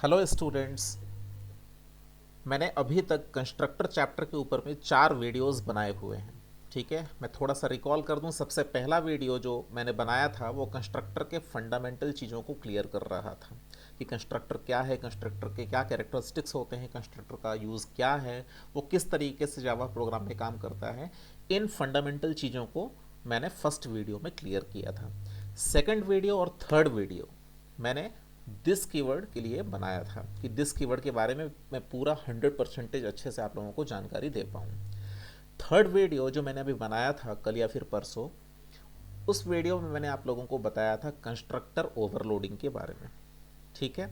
Hello students. मैंने अभी तक कंस्ट्रक्टर चैप्टर के ऊपर में 4 वीडियोस बनाए हुए हैं। ठीक है, मैं थोड़ा सा रिकॉल कर दूं। सबसे पहला वीडियो जो मैंने बनाया था वो कंस्ट्रक्टर के फंडामेंटल चीज़ों को क्लियर कर रहा था कि कंस्ट्रक्टर क्या है, कंस्ट्रक्टर के क्या कैरेक्टरिस्टिक्स होते हैं, कंस्ट्रक्टर का यूज़ क्या है, वो किस तरीके से जावा प्रोग्राम में काम करता है। इन फंडामेंटल चीज़ों को मैंने फर्स्ट वीडियो में क्लियर किया था। सेकेंड वीडियो और थर्ड वीडियो मैंने दिस कीवर्ड के लिए बनाया था कि दिस कीवर्ड के बारे में मैं पूरा 100% अच्छे से आप लोगों को जानकारी दे पाऊँ। थर्ड वीडियो जो मैंने अभी बनाया था कल या फिर परसों, उस वीडियो में मैंने आप लोगों को बताया था कंस्ट्रक्टर ओवरलोडिंग के बारे में। ठीक है,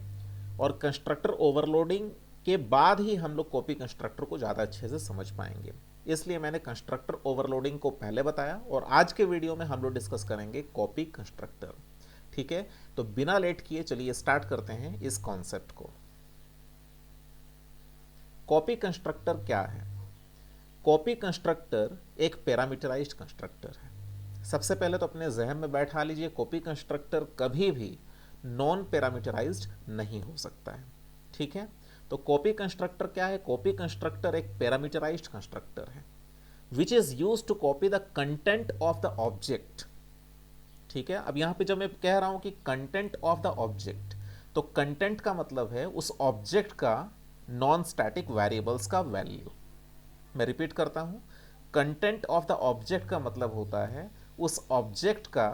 और कंस्ट्रक्टर ओवरलोडिंग के बाद ही हम लोग कॉपी कंस्ट्रक्टर को ज़्यादा अच्छे से समझ पाएंगे, इसलिए मैंने कंस्ट्रक्टर ओवरलोडिंग को पहले बताया और आज के वीडियो में हम लोग डिस्कस करेंगे कॉपी कंस्ट्रक्टर। ठीक है, तो बिना लेट किए चलिए स्टार्ट करते हैं इस कॉन्सेप्ट को। कॉपी कंस्ट्रक्टर क्या है? कॉपी कंस्ट्रक्टर एक पैरामीटराइज्ड कंस्ट्रक्टर है। सबसे पहले तो अपने जहन में बैठा लीजिए, कॉपी कंस्ट्रक्टर कभी भी नॉन पैरामीटराइज्ड नहीं हो सकता है। ठीक है, तो कॉपी कंस्ट्रक्टर क्या है? कॉपी कंस्ट्रक्टर एक पैरामीटराइज्ड कंस्ट्रक्टर है which is use to copy the content of the object. ठीक है, अब यहां पे जब मैं कह रहा हूं कि कंटेंट ऑफ द ऑब्जेक्ट, तो कंटेंट का मतलब है उस ऑब्जेक्ट का नॉन स्टैटिक वेरिएबल्स का वैल्यू। मैं रिपीट करता हूं, कंटेंट ऑफ द ऑब्जेक्ट का मतलब होता है उस ऑब्जेक्ट का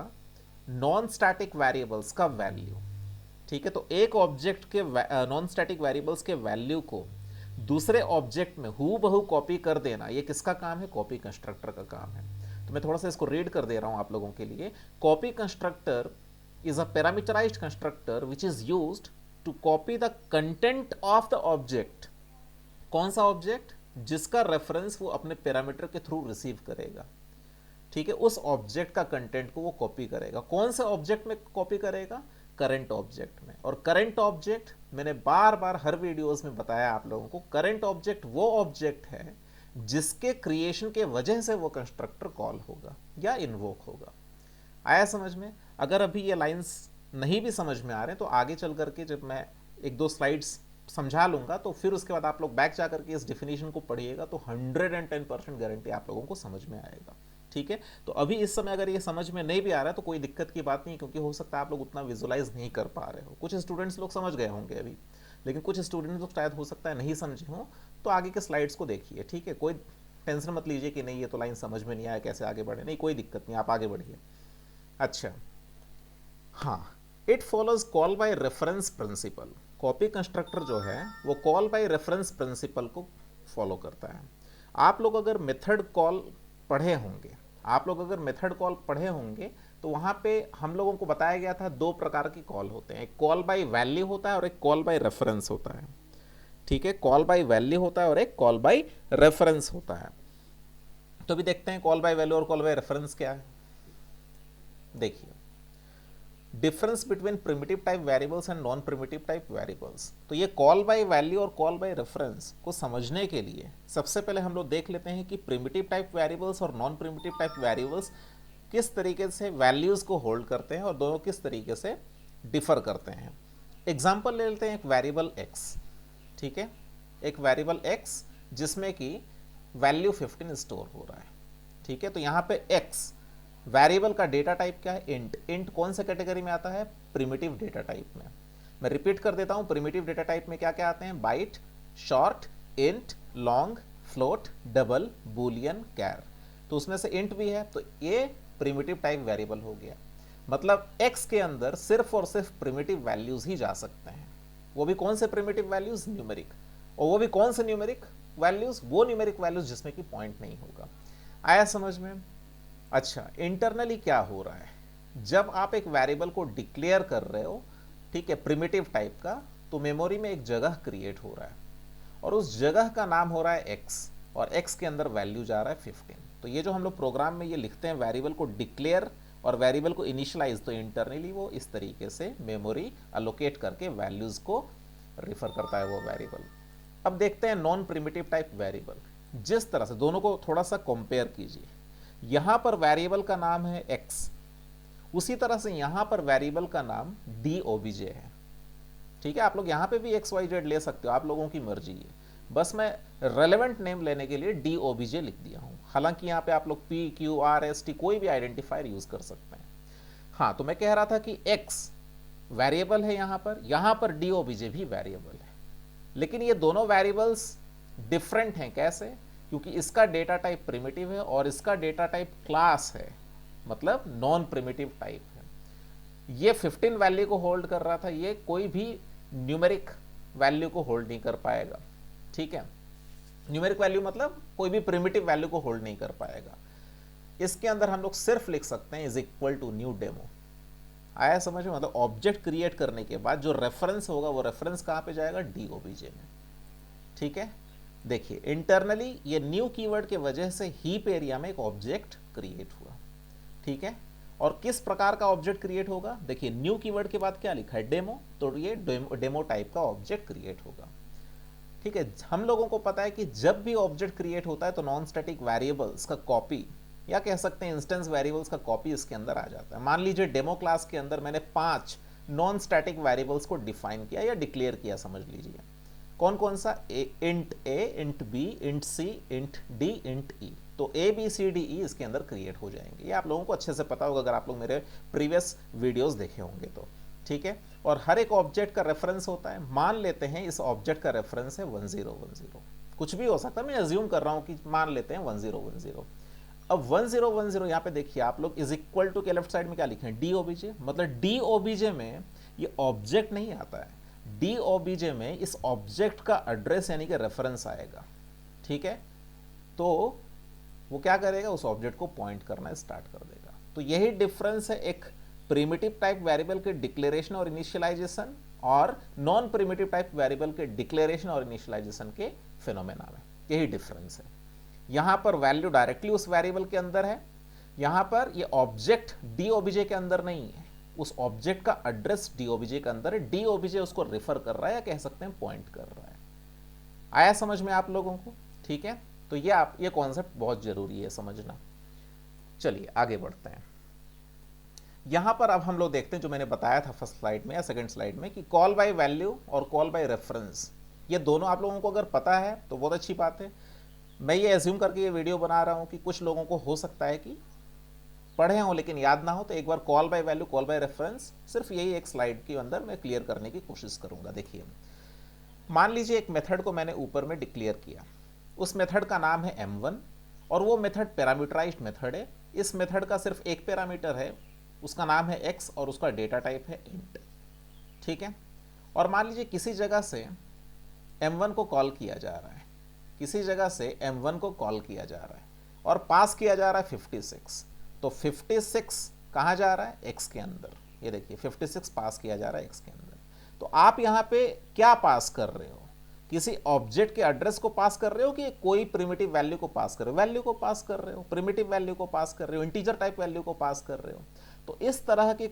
नॉन स्टैटिक वेरिएबल्स का वैल्यू। ठीक है, तो एक ऑब्जेक्ट के नॉन स्टैटिक वेरिएबल्स के वैल्यू को दूसरे ऑब्जेक्ट में हू बहू कॉपी कर देना, ये किसका काम है? कॉपी कंस्ट्रक्टर का काम है। तो मैं थोड़ा सा इसको रीड कर दे रहा हूं आप लोगों के लिए। Copy constructor is a parameterized constructor which is used to copy the content of the object. कौन सा ऑब्जेक्ट? जिसका रेफरेंस वो अपने पैरामीटर के थ्रू रिसीव करेगा। ठीक है, उस ऑब्जेक्ट का कंटेंट को वो कॉपी करेगा। कौन से ऑब्जेक्ट में कॉपी करेगा? करंट ऑब्जेक्ट में। और करंट ऑब्जेक्ट मैंने बार बार हर वीडियोस में बताया आप लोगों को, करंट ऑब्जेक्ट वो ऑब्जेक्ट है जिसके क्रिएशन के वजह से वो कंस्ट्रक्टर कॉल होगा या इन्वोक होगा। आया समझ में? अगर अभी ये लाइंस नहीं भी समझ में आ रहे हैं तो आगे चल करके जब मैं एक दो स्लाइड्स समझा लूंगा तो फिर उसके बाद आप लोग बैक जा करके इस डिफिनेशन को पढ़िएगा तो 110% गारंटी आप लोगों को समझ में आएगा। ठीक है, तो अभी इस समय अगर ये समझ में नहीं भी आ रहा है तो कोई दिक्कत की बात नहीं, क्योंकि हो सकता है आप लोग उतना विजुलाइज नहीं कर पा रहे हो। कुछ स्टूडेंट्स लोग समझ गए होंगे अभी, लेकिन कुछ स्टूडेंट्स लोग शायद हो सकता है नहीं समझे हों, तो आगे के स्लाइड्स को देखिए। ठीक है, कोई टेंशन मत लीजिए कि नहीं ये तो लाइन समझ में नहीं आया, कैसे आगे बढ़े। नहीं, कोई दिक्कत नहीं, आप आगे बढ़िए। अच्छा, हाँ, it follows call by reference principle. Copy constructor जो है वो कॉल बाय रेफरेंस प्रिंसिपल को फॉलो करता है। आप लोग अगर मेथड कॉल पढ़े होंगे, आप लोग अगर मेथड कॉल पढ़े होंगे तो वहाँ पे हम लोगों को बताया गया था दो प्रकार की कॉल होते हैं, एक कॉल बाय वैल्यू होता है और एक कॉल बाय रेफरेंस होता है। ठीक है, कॉल बाय वैल्यू होता है और एक कॉल बाय रेफरेंस होता है। तो अभी देखते हैं कॉल बाय वैल्यू और कॉल बाय रेफरेंस क्या है। देखिए, difference between primitive type variables and non primitive type variables. तो ये कॉल बाय वैल्यू और कॉल बाय रेफरेंस को समझने के लिए सबसे पहले हम लोग देख लेते हैं कि प्रिमिटिव टाइप वेरिएबल्स और नॉन प्रिमिटिव टाइप वेरिएबल्स किस तरीके से वैल्यूज को होल्ड करते हैं और दोनों किस तरीके से डिफर करते हैं। एग्जाम्पल ले लेते हैं एक वेरिएबल एक्स। ठीक है, एक वेरिएबल एक्स जिसमें कि वैल्यू 15 स्टोर हो रहा है। ठीक है, तो यहाँ पे एक्स वेरिएबल का डेटा टाइप क्या है? इंट। इंट कौन से कैटेगरी में आता है? प्रिमिटिव डेटा टाइप में। मैं रिपीट कर देता हूं, प्रिमिटिव डेटा टाइप में क्या क्या आते हैं? Byte, short, int, long, float, double, boolean, char. तो उसमें से इंट भी है, तो ये प्रिमिटिव टाइप वेरिएबल हो गया। मतलब एक्स के अंदर सिर्फ और सिर्फ प्रिमिटिव वैल्यूज ही जा सकते हैं। वो भी कौन से प्रिमिटिव वैल्यूज? न्यूमेरिक। और वो भी कौन से न्यूमेरिक वैल्यूज? वो न्यूमेरिक वैल्यूज जिसमें कि पॉइंट नहीं होगा। आया समझ में? अच्छा, इंटरनली क्या हो रहा है? जब आप एक वेरिएबल को डिक्लेयर कर रहे हो, ठीक है, प्रिमिटिव टाइप का, तो मेमोरी में एक जगह क्रिएट हो रहा है और उस जगह का नाम हो रहा है एक्स, और एक्स के अंदर वैल्यू जा रहा है 15। तो ये जो हम लोग प्रोग्राम में ये लिखते हैं वेरिएबल को डिक्लेयर और वेरिएबल को इनिशियलाइज, तो इंटरनली वो इस तरीके से मेमोरी अलोकेट करके वैल्यूज को रिफर करता है वो वेरिएबल। अब देखते हैं नॉन प्रिमिटिव टाइप वेरिएबल। जिस तरह से दोनों को थोड़ा सा कंपेयर कीजिए, यहां पर वेरिएबल का नाम है x, उसी तरह से यहां पर वेरिएबल का नाम डी ओबीजे है। ठीक है, आप लोग यहाँ पे भी XYZ ले सकते हो, आप लोगों की मर्जी है, बस मैं रेलेवेंट नेम लेने के लिए DOBJ लिख दिया हूँ। हालांकि यहाँ पे आप लोग PQRST कोई भी आइडेंटिफायर यूज कर सकते हैं। हाँ, तो मैं कह रहा था कि X वेरिएबल है, यहाँ पर DOBJ भी वेरिएबल है, लेकिन ये दोनों वेरिएबल्स डिफरेंट हैं। कैसे? क्योंकि इसका डेटा टाइप प्रिमिटिव है और इसका डेटा टाइप क्लास है, मतलब नॉन प्रिमिटिव टाइप है। ये 15 वैल्यू को होल्ड कर रहा था, ये कोई भी न्यूमेरिक वैल्यू को होल्ड नहीं कर पाएगा। ठीक है, न्यूमेरिक वैल्यू मतलब कोई भी प्रिमिटिव वैल्यू को होल्ड नहीं कर पाएगा। इसके अंदर हम लोग सिर्फ लिख सकते हैं is equal to new demo. आया समझ में? मतलब ऑब्जेक्ट क्रिएट करने के बाद जो रेफरेंस होगा वो रेफरेंस कहाँ पे जाएगा? DOBJ में। ठीक है, देखिए इंटरनली ये न्यू कीवर्ड के वजह से हीप एरिया में एक ऑब्जेक्ट क्रिएट हुआ। ठीक है, और किस प्रकार का ऑब्जेक्ट क्रिएट होगा? देखिए न्यू कीवर्ड के बाद क्या लिखा है? डेमो, तो ये डेमो टाइप का ऑब्जेक्ट क्रिएट होगा। ठीक है, हम लोगों को पता है कि जब भी ऑब्जेक्ट क्रिएट होता है तो नॉन स्टैटिक वेरिएबल्स का कॉपी, या कह सकते हैं इंस्टेंस वेरिएबल्स का कॉपी इसके अंदर आ जाता है। मान लीजिए डेमो क्लास के अंदर मैंने 5 नॉन स्टैटिक वेरिएबल्स को डिफाइन किया या डिक्लेयर किया, समझ लीजिए। कौन कौन सा? इंट ए, इंट बी, इंट सी, इंट डी, इंट ई। तो ABCDE इसके अंदर क्रिएट हो जाएंगे। ये आप लोगों को अच्छे से पता होगा अगर आप लोग मेरे प्रीवियस वीडियोस देखे होंगे तो। ठीक है, और हर एक ऑब्जेक्ट का रेफरेंस होता है। मान लेते हैं इस ऑब्जेक्ट का रेफरेंस है 1010, कुछ भी हो सकता है, मैं अज्यूम कर रहा हूं कि मान लेते हैं 1010। अब 1010 यहाँ पे देखिए आप लोग इज इक्वल टू के लेफ्ट साइड में क्या लिखे हैं? DOBJ। मतलब DOBJ में ये ऑब्जेक्ट नहीं आता है, DOBJ में इस ऑब्जेक्ट का एड्रेस यानी कि रेफरेंस आएगा। ठीक है, तो वो क्या करेगा? उस ऑब्जेक्ट को पॉइंट करना स्टार्ट कर देगा। तो यही डिफरेंस है एक प्रिमिटिव टाइप वेरिएबल के डिक्लेरेशन और इनिशियलाइजेशन और नॉन प्रिमिटिव टाइप वेरिएबल के डिक्लेरेशन और इनिशियलाइजेशन के फिनोमेना में। यही डिफरेंस है। यहां पर वैल्यू डायरेक्टली उस वेरिएबल के अंदर है, यहां पर ये ऑब्जेक्ट DOBJ के अंदर नहीं है, उस ऑब्जेक्ट का एड्रेस DOBJ के अंदर है। DOBJ उसको रेफर कर रहा है या कह सकते हैं पॉइंट कर रहा है। आया समझ में आप लोगों को? ठीक है, तो ये कॉन्सेप्ट बहुत जरूरी है समझना। चलिए आगे बढ़ते हैं। यहां पर अब हम लोग देखते हैं जो मैंने बताया था फर्स्ट स्लाइड में या सेकंड स्लाइड में कि कॉल बाय वैल्यू और कॉल बाय रेफरेंस, ये दोनों आप लोगों को अगर पता है तो बहुत अच्छी बात है। मैं ये एज्यूम करके ये वीडियो बना रहा हूं कि कुछ लोगों को हो सकता है कि पढ़े हों लेकिन याद ना हो, तो एक बार call by value, call by reference सिर्फ यही एक स्लाइड के अंदर मैं क्लियर करने की कोशिश करूंगा। देखिए मान लीजिए एक मेथड को मैंने ऊपर में डिक्लेयर किया, उस मेथड का नाम है M1 और वो मेथड पैरामीटराइज्ड मेथड है। इस मेथड का सिर्फ एक पैरामीटर है, उसका नाम है X और उसका डेटा टाइप है int। ठीक है, और मान लीजिए किसी जगह से M1 को कॉल किया जा रहा है, किसी जगह से M1 को कॉल किया जा रहा है और पास किया जा रहा है 56। तो 56 कहाँ जा रहा है? X के अंदर। ये देखिए 56 पास किया जा रहा है X के अंदर। तो आप यहाँ पे क्या पास कर रहे हो? किसी ऑब्जेक्ट के एड्रेस को पास कर रहे हो कि कोई प्रिमिटिव वैल्यू को पास कर रहे हो? वैल्यू को पास कर रहे हो, प्रिमिटिव वैल्यू को पास कर रहे हो, इंटीजर टाइप वैल्यू को पास कर रहे हो। तो इस तरह के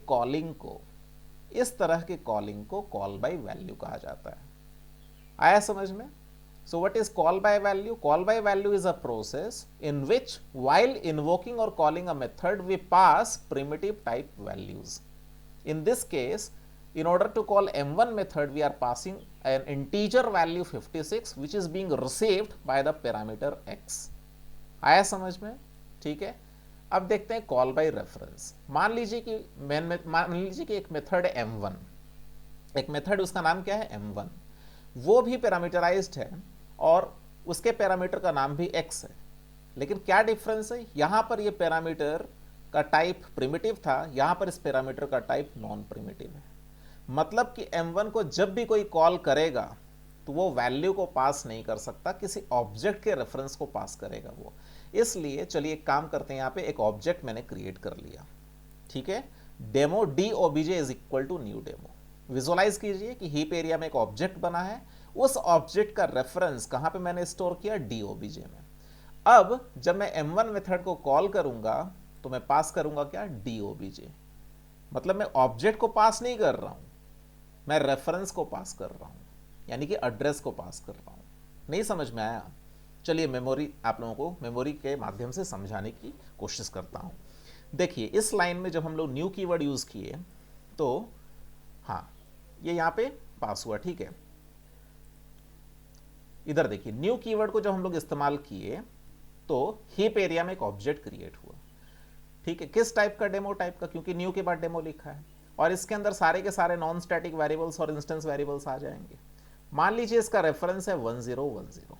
कॉलिंग को कॉल बाय वैल्यू कहा जाता है। आया समझ में? So what is call by value? Call by value is a process in which while invoking or calling a method we pass primitive type values. In this case, in order to call M1 method we are passing an integer value 56 which is being received by the parameter X. आया समझ में? ठीक है, अब देखते हैं call by reference. मान लीजिए कि एक मेथड है M1, एक मेथड उसका नाम क्या है? M1। वो भी पैरामीटराइज्ड है और उसके पैरामीटर का नाम भी X है, लेकिन क्या डिफरेंस है? यहां पर ये पैरामीटर का टाइप प्रिमिटिव था, यहां पर इस पैरामीटर का टाइप नॉन प्रिमिटिव है। मतलब कि M1 को जब भी कोई कॉल करेगा तो वो वैल्यू को पास नहीं कर सकता, किसी ऑब्जेक्ट के रेफरेंस को पास करेगा वो। इसलिए चलिए एक काम करते हैं, यहाँ पे एक ऑब्जेक्ट मैंने क्रिएट कर लिया। ठीक है, demo DOBJ is equal to new demo. Visualize कीजिए कि हीप एरिया में एक ऑब्जेक्ट बना है, उस ऑब्जेक्ट का रेफरेंस कहां पे मैंने स्टोर किया? DOBJ में। अब जब मैं M1 मेथड को कॉल करूंगा तो मैं पास करूंगा क्या? DOBJ। मतलब मैं ऑब्जेक्ट को पास नहीं कर रहा हूं, मैं रेफरेंस को पास कर रहा हूं, यानी कि एड्रेस को पास कर रहा हूं। नहीं समझ में आया? चलिए मेमोरी, आप लोगों को मेमोरी के माध्यम से समझाने की कोशिश करता हूं। देखिए इस लाइन में जब हम लोग न्यू कीवर्ड यूज किए तो हाँ, ये यहाँ पे पास हुआ, ठीक है। इधर देखिए, न्यू कीवर्ड को जब हम लोग इस्तेमाल किए तो हीप एरिया में एक ऑब्जेक्ट क्रिएट हुआ, ठीक है। किस टाइप का? डेमो टाइप का, क्योंकि न्यू के बाद डेमो लिखा है, और इसके अंदर सारे के सारे नॉन स्टैटिक वेरिएबल्स और इंस्टेंस वेरिएबल्स आ जाएंगे। मान लीजिए इसका रेफरेंस है 1010,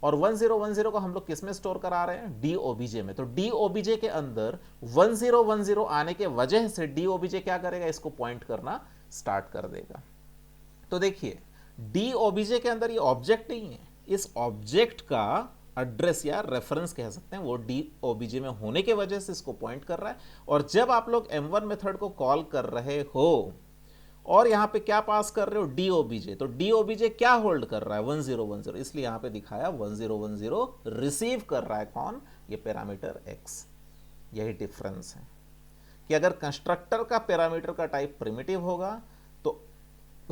और 1010 को हम लोग किस में स्टोर करा रहे हैं? डीओबीजे में। तो डीओबीजे के अंदर 1010 आने के वजह से डीओबीजे क्या करेगा? इसको पॉइंट करना स्टार्ट कर देगा। तो देखिए, डीओबीजे के अंदर ये ऑब्जेक्ट नहीं है, इस ऑब्जेक्ट का एड्रेस या रेफरेंस कह सकते हैं, वो डीओबीजे में होने के वजह से इसको पॉइंट कर रहा है। और जब आप लोग m1 मेथड को कॉल कर रहे हो और यहां पे क्या पास कर रहे हो? डीओबीजे, तो डीओबीजे क्या होल्ड कर रहा है? 1010, इसलिए यहां पे दिखाया 1010 रिसीव कर रहा है। कौन? ये पैरामीटर x। यही डिफरेंस है कि अगर कंस्ट्रक्टर का पैरामीटर का टाइप प्रिमिटिव होगा तो,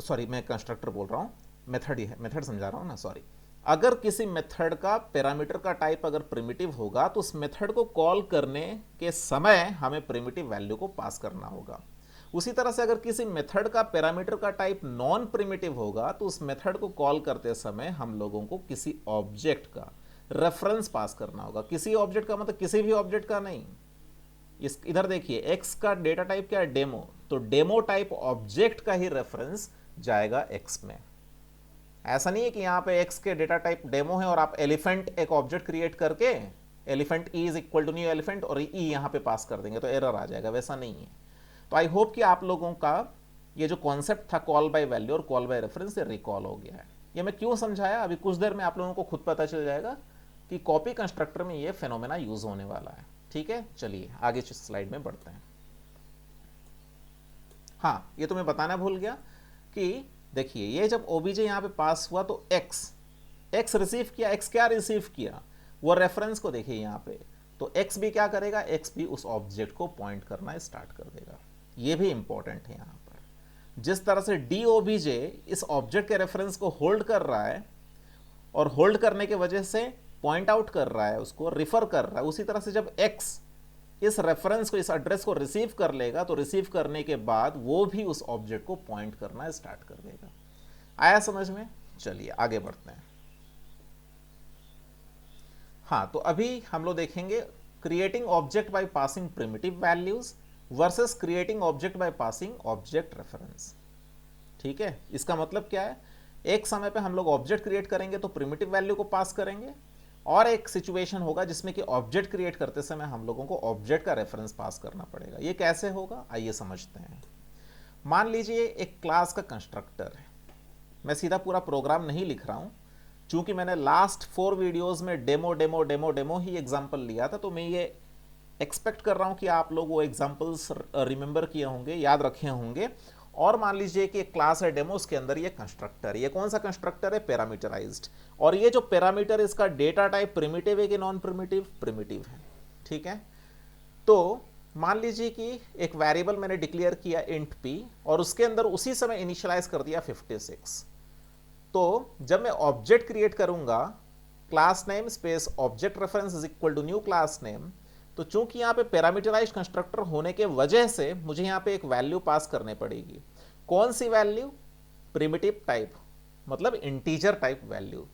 सॉरी मैं कंस्ट्रक्टर बोल रहा हूं, मेथड ही है, मेथड समझा रहा हूं ना, सॉरी। अगर किसी मेथड का पैरामीटर का टाइप अगर प्रिमिटिव होगा तो उस मेथड को कॉल करने के समय हमें प्रिमिटिव वैल्यू को पास करना होगा। उसी तरह से अगर किसी मेथड का पैरामीटर का टाइप नॉन प्रिमिटिव होगा तो उस मेथड को कॉल करते समय हम लोगों को किसी ऑब्जेक्ट का रेफरेंस पास करना होगा। किसी ऑब्जेक्ट का मतलब किसी भी ऑब्जेक्ट का नहीं। इस इधर देखिए, x का डेटा टाइप क्या है? डेमो, तो डेमो टाइप ऑब्जेक्ट का ही रेफरेंस जाएगा x में। ऐसा नहीं है कि यहां पे x के डेटा टाइप डेमो है और आप एलिफेंट एक ऑब्जेक्ट क्रिएट करके elephant e is equal to new elephant और e यहां पे पास कर देंगे तो एरर आ जाएगा, वैसा नहीं है। तो आई होप कि आप लोगों का ये जो कॉन्सेप्ट था कॉल बाय वैल्यू और कॉल बाय रेफरेंस से रिकॉल हो गया है। ये मैं क्यों समझाया, अभी कुछ देर में आप लोगों को खुद पता चल जाएगा कि कॉपी कंस्ट्रक्टर में ये फेनोमेना यूज होने वाला है, ठीक है। चलिए आगे स्लाइड में बढ़ते हैं। हाँ, ये तो मैं बताना भूल गया कि देखिए, ये जब ओबीजे यहां पे पास हुआ तो x रिसीव किया। x क्या रिसीव किया? वो रेफरेंस को देखिए यहां पे, तो x भी क्या करेगा? x भी उस ऑब्जेक्ट को पॉइंट करना स्टार्ट कर देगा। ये भी इंपॉर्टेंट है यहां पर। जिस तरह से डीओबीजे इस ऑब्जेक्ट के रेफरेंस को होल्ड कर रहा है और होल्ड करने के वजह से पॉइंट आउट कर रहा है, उसको रिफर कर रहा है, उसी तरह से जब x इस रेफरेंस को, इस एड्रेस को रिसीव कर लेगा तो रिसीव करने के बाद वो भी उस ऑब्जेक्ट को पॉइंट करना स्टार्ट कर देगा। आया समझ में? चलिए आगे बढ़ते हैं। हाँ, तो अभी हम लोग देखेंगे creating object by passing primitive values versus creating object by passing object reference. ठीक है, इसका मतलब क्या है? एक समय पे हम लोग ऑब्जेक्ट क्रिएट करेंगे तो प्रिमिटिव वैल्यू को पास करेंगे, और एक सिचुएशन होगा जिसमें कि ऑब्जेक्ट क्रिएट करते समय हम लोगों को ऑब्जेक्ट का रेफरेंस पास करना पड़ेगा। ये कैसे होगा, आइए समझते हैं। मान लीजिए एक क्लास का कंस्ट्रक्टर है। मैं सीधा पूरा प्रोग्राम नहीं लिख रहा हूं, चूंकि मैंने लास्ट 4 वीडियोस में डेमो डेमो डेमो डेमो ही एग्जांपल लिया था, तो मैं ये एक्सपेक्ट कर रहा हूं कि आप लोग वो एग्जांपल्स रिमेंबर किए होंगे, याद रखे होंगे। और मान लीजिए कि एक क्लास है डेमो, उसके अंदर ये कंस्ट्रक्टर, ये कौन सा कंस्ट्रक्टर है? पैरामीटराइज्ड। और ये जो पैरामीटर, इसका डेटा टाइप प्रिमिटिव है कि नॉन प्रिमिटिव? प्रिमिटिव है, ठीक है। तो मान लीजिए कि एक वेरिएबल मैंने डिक्लेयर किया इंट p और उसके अंदर उसी समय इनिशियलाइज कर दिया 56। तो जब मैं ऑब्जेक्ट क्रिएट करूंगा, class name space object reference is equal to new class name, तो चूंकि यहां पे पैरामीटराइज्ड कंस्ट्रक्टर होने के वजह से मुझे यहां पे एक वैल्यू पास करने पड़ेगी। कौन सी वैल्यू? प्रिमिटिव टाइप, मतलब इंटीजर टाइप वैल्यू।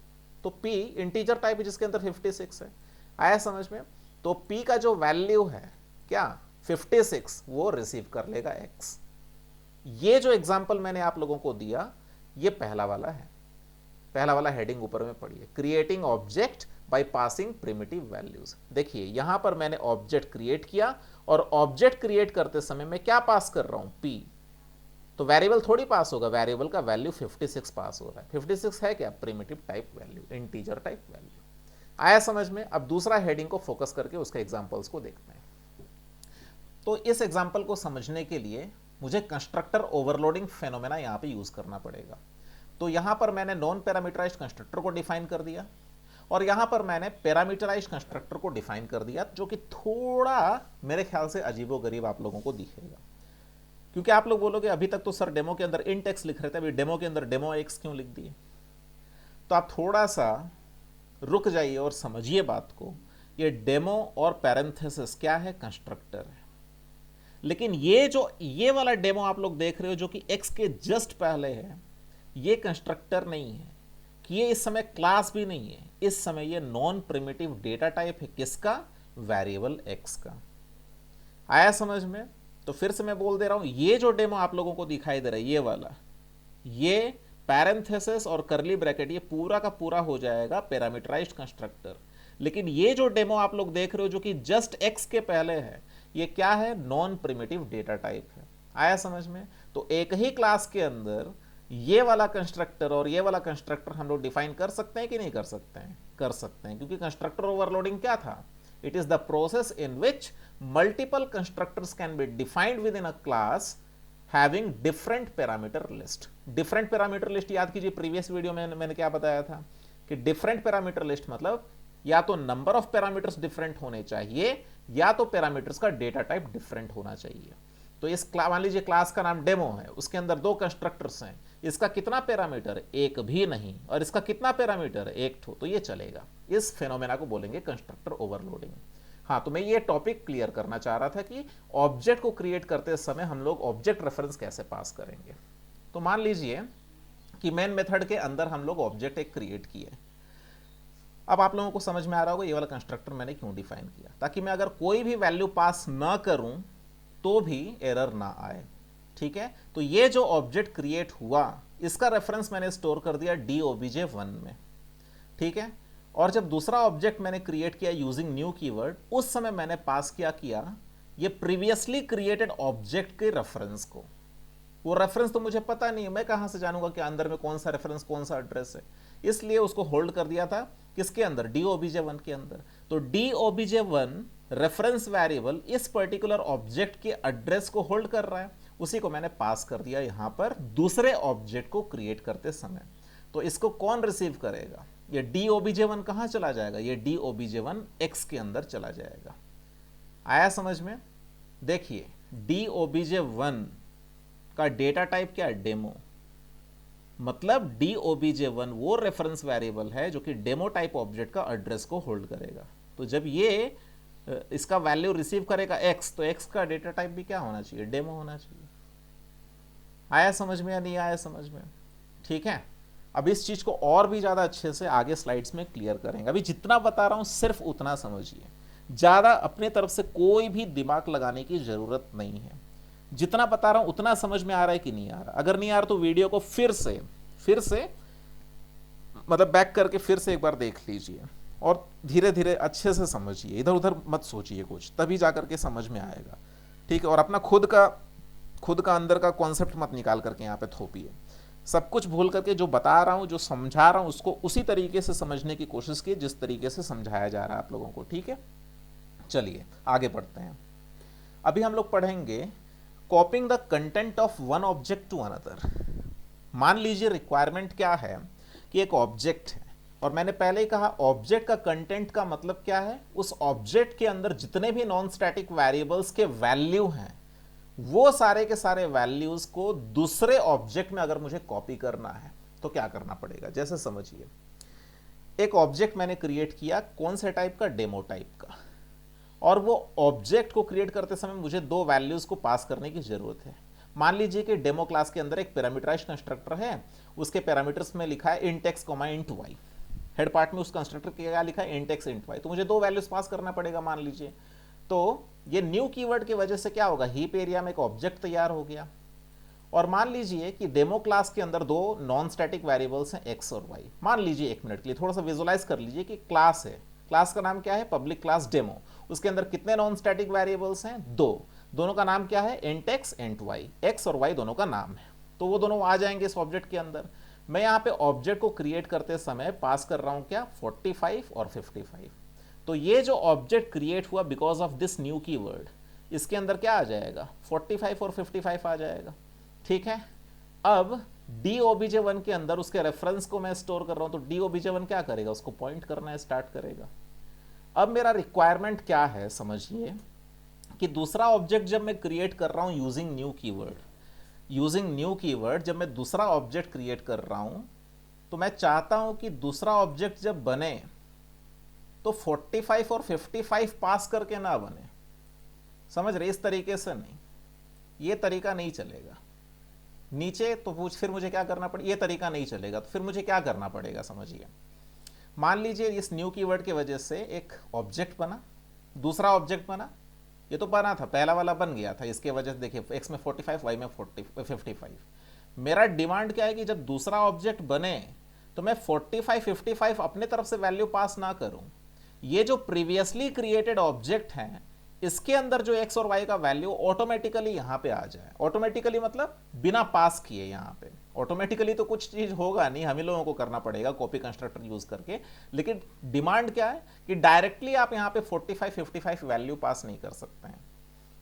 तो p इंटीजर टाइप है जिसके अंदर 56 है। आया समझ में? तो p का जो वैल्यू है क्या? 56, वो रिसीव कर लेगा x। ये जो एग्जांपल मैंने आप लोगों को दिया, ये पहला वाला है। पहला वाला हेडिंग ऊपर में पढ़िए, creating object by passing primitive values. देखिए यहां पर मैंने ऑब्जेक्ट क्रिएट किया और ऑब्जेक्ट क्रिएट करते समय मैं क्या पास कर रहा हूं? p। तो वेरिएबल थोड़ी पास होगा, वेरिएबल का वैल्यू 56 पास हो रहा है। 56 है क्या? Primitive type value, integer type value. आया समझ में? अब दूसरा हेडिंग को फोकस करके उसके एग्जांपल्स को देखते हैं। तो इस एग्जांपल को समझने के लिए मुझे कंस्ट्रक्टर ओवरलोडिंग फेनोमेना यहां पे यूज करना पड़ेगा। तो यहां पर मैंने नॉन पैरामीटराइज्ड कंस्ट्रक्टर को डिफाइन कर दिया और यहां पर मैंने पैरामीटराइज्ड कंस्ट्रक्टर को डिफाइन कर दिया, जो कि थोड़ा मेरे ख्याल से अजीबोगरीब आप लोगों को दिखेगा, क्योंकि आप लोग बोलोगे अभी तक तो सर डेमो के अंदर इंट एक्स लिख रहे थे, अभी डेमो के अंदर डेमो एक्स क्यों लिख दिए? तो आप थोड़ा सा रुक जाइए और समझिए बात को। ये डेमो और पैरेंथेसिस क्या है? कंस्ट्रक्टर है। लेकिन ये वाला डेमो आप लोग देख रहे हो जो कि एक्स के जस्ट पहले है, ये कंस्ट्रक्टर नहीं है, कि ये इस समय क्लास भी नहीं है, इस समय ये नॉन प्रिमिटिव डेटा टाइप है। किसका? वेरिएबल एक्स का। आया समझ में? तो फिर से मैं बोल दे रहा हूं, ये जो डेमो आप लोगों को दिखाई दे रहा है ये वाला, ये पैरेंथेसिस और करली ब्रैकेट, ये पूरा का पूरा हो जाएगा पैरामीटराइज्ड कंस्ट्रक्टर। लेकिन ये जो डेमो आप लोग देख रहे हो जो कि जस्ट एक्स के पहले है, ये क्या है? नॉन प्रिमिटिव डेटा टाइप है। आया समझ में? तो एक ही क्लास के अंदर ये वाला कंस्ट्रक्टर और ये वाला कंस्ट्रक्टर हम लोग डिफाइन कर सकते हैं कि नहीं कर सकते हैं? कर सकते हैं, क्योंकि कंस्ट्रक्टर ओवरलोडिंग क्या था? It is the process in which multiple constructors can be defined with in a class having different parameter list. Different parameter list याद कीजिए, प्रीवियस वीडियो में मैंने क्या बताया था कि डिफरेंट पैरामीटर लिस्ट मतलब या तो नंबर ऑफ पैरामीटर्स डिफरेंट होने चाहिए या तो पैरामीटर्स का डेटा टाइप डिफरेंट होना चाहिए। तो इस मान लीजिए क्लास का नाम डेमो है, उसके अंदर दो कंस्ट्रक्टर्स हैं, इसका कितना पैरामीटर? एक भी नहीं। और इसका कितना पैरामीटर? एक ठो। तो ये चलेगा। इस फेनोमेना को बोलेंगे कंस्ट्रक्टर ओवरलोडिंग। हाँ, तो मैं ये टॉपिक क्लियर करना चाह रहा था कि ऑब्जेक्ट को क्रिएट करते समय हम लोग ऑब्जेक्ट रेफरेंस कैसे पास करेंगे। तो मान लीजिए कि मेन मेथड के अंदर हम लोग ऑब्जेक्ट एक क्रिएट किए। अब आप लोगों को समझ में आ रहा होगा ये वाला कंस्ट्रक्टर मैंने क्यों डिफाइन किया, ताकि मैं अगर कोई भी वैल्यू पास ना करूं तो भी एरर ना आए। ठीक है, तो ये जो ऑब्जेक्ट क्रिएट हुआ इसका रेफरेंस मैंने स्टोर कर दिया DOBJ1 में। ठीक है, और जब दूसरा ऑब्जेक्ट मैंने क्रिएट किया यूजिंग न्यू कीवर्ड, उस समय मैंने पास किया ये प्रीवियसली क्रिएटेड ऑब्जेक्ट के रेफरेंस को। वो रेफरेंस तो मुझे पता नहीं है, मैं कहां से जानूंगा कि अंदर में कौन सा रेफरेंस कौन सा एड्रेस है, इसलिए उसको होल्ड कर दिया था किसके अंदर? DOBJ1 के अंदर। तो DOBJ1 रेफरेंस वेरिएबल इस पर्टिकुलर ऑब्जेक्ट के एड्रेस को होल्ड कर रहा है, उसी को मैंने पास कर दिया यहां पर दूसरे ऑब्जेक्ट को क्रिएट करते समय। तो इसको कौन रिसीव करेगा? ये DOBJ1 कहां चला जाएगा? ये DOBJ1 X के अंदर चला जाएगा। आया समझ में? देखिए DOBJ1 का डेटा टाइप क्या है? डेमो। मतलब DOBJ1 वो रेफरेंस वेरिएबल है जो कि डेमो टाइप ऑब्जेक्ट का एड्रेस को होल्ड करेगा। तो जब ये इसका वैल्यू रिसीव करेगा X, तो X का डेटा टाइप भी क्या होना चाहिए? डेमो होना चाहिए। आया समझ में या नहीं आया समझ में? ठीक है, अब इस चीज को और भी ज्यादा अच्छे से आगे स्लाइड्स में क्लियर करेंगे। अभी जितना बता रहा हूं सिर्फ उतना समझिए, ज्यादा अपने तरफ से कोई भी दिमाग लगाने की जरूरत नहीं है। जितना बता रहा हूं उतना समझ में आ रहा है कि नहीं आ रहा? अगर नहीं आ रहा तो वीडियो को फिर से मतलब बैक करके फिर से एक बार देख लीजिए और धीरे धीरे अच्छे से समझिए, इधर उधर मत सोचिए कुछ, तभी जाकर के समझ में आएगा। ठीक है, और अपना खुद का अंदर का कॉन्सेप्ट मत निकाल करके यहाँ पे थोपिए। सब कुछ भूल करके जो बता रहा हूं, जो समझा रहा हूं, उसको उसी तरीके से समझने की कोशिश की जिस तरीके से समझाया जा रहा है आप लोगों को। ठीक है, चलिए आगे बढ़ते हैं। अभी हम लोग पढ़ेंगे copying the content of one object to another. मान लीजिए रिक्वायरमेंट क्या है कि एक ऑब्जेक्ट है, और मैंने पहले ही कहा ऑब्जेक्ट का कंटेंट का मतलब क्या है? उस ऑब्जेक्ट के अंदर जितने भी नॉन स्टैटिक वेरिएबल्स के वैल्यू हैं वो सारे के सारे वैल्यूज को दूसरे ऑब्जेक्ट में अगर मुझे कॉपी करना है तो क्या करना पड़ेगा? जैसे समझिए, एक ऑब्जेक्ट मैंने क्रिएट किया, कौन से टाइप का? डेमो टाइप का। और वो ऑब्जेक्ट को क्रिएट करते समय मुझे दो वैल्यूज को पास करने की जरूरत है। मान लीजिए कि डेमो क्लास के अंदर एक पैरामीटराइज्ड कंस्ट्रक्टर है, उसके पैरामीटर्स में लिखा है int x, int y। Head part में उस कंस्ट्रक्टर के क्या लिखा है? int x, int y। तो मुझे दो वैल्यूज पास करना पड़ेगा मान लीजिए। तो ये न्यू कीवर्ड की वजह से क्या होगा? हीप एरिया में एक ऑब्जेक्ट तैयार हो गया। और मान लीजिए कि डेमो क्लास के अंदर दो नॉन स्टैटिक वेरिएबल्स हैं x और y। मान लीजिए, एक मिनट के लिए थोड़ा सा विजुलाइज कर लीजिए कि क्लास है, क्लास का नाम क्या है? Public class demo. उसके अंदर कितने नॉन स्टैटिक वेरिएबल्स हैं? दो। दोनों का नाम क्या है? int x, int y। x और y दोनों का नाम है, तो वो दोनों आ जाएंगे इस ऑब्जेक्ट के अंदर। मैं यहाँ पे ऑब्जेक्ट को क्रिएट करते समय पास कर रहा हूँ क्या? 45 और 55। तो ये जो ऑब्जेक्ट क्रिएट हुआ because of this new keyword, इसके अंदर क्या आ जाएगा? 45 और 55 आ जाएगा। ठीक है, अब DOBJ1 के अंदर उसके रेफरेंस को मैं स्टोर कर रहा हूं, तो DOBJ1 क्या करेगा? उसको पॉइंट करना स्टार्ट करेगा। अब मेरा रिक्वायरमेंट क्या है समझिए, कि दूसरा ऑब्जेक्ट जब मैं क्रिएट कर रहा हूं यूजिंग न्यू कीवर्ड, जब मैं दूसरा ऑब्जेक्ट क्रिएट कर रहा हूं तो मैं चाहता हूं कि दूसरा ऑब्जेक्ट जब बने तो 45 और 55 पास करके ना बने। समझ रहे? इस तरीके से नहीं, ये तरीका नहीं चलेगा। नीचे तो फिर मुझे क्या करना पड़ेगा, ये तरीका नहीं चलेगा, तो फिर मुझे क्या करना पड़ेगा समझिए। मान लीजिए इस न्यू कीवर्ड की वजह से एक ऑब्जेक्ट बना, दूसरा ऑब्जेक्ट बना, ये तो बना था, पहला वाला बन गया था, इसके वजह से देखिए x में 45, y में 55। मेरा डिमांड क्या है कि जब दूसरा ऑब्जेक्ट बने तो मैं 45 55 अपने तरफ से वैल्यू पास ना करूं, ये जो प्रीवियसली क्रिएटेड ऑब्जेक्ट हैं इसके अंदर जो x और y का वैल्यू ऑटोमेटिकली यहां पे आ जाए। ऑटोमेटिकली मतलब बिना पास किए, यहां पे ऑटोमेटिकली तो कुछ चीज होगा नहीं, हम ही लोगों को करना पड़ेगा कॉपी कंस्ट्रक्टर यूज करके। लेकिन डिमांड क्या है कि डायरेक्टली आप यहां पे 45 55 वैल्यू पास नहीं कर सकते हैं,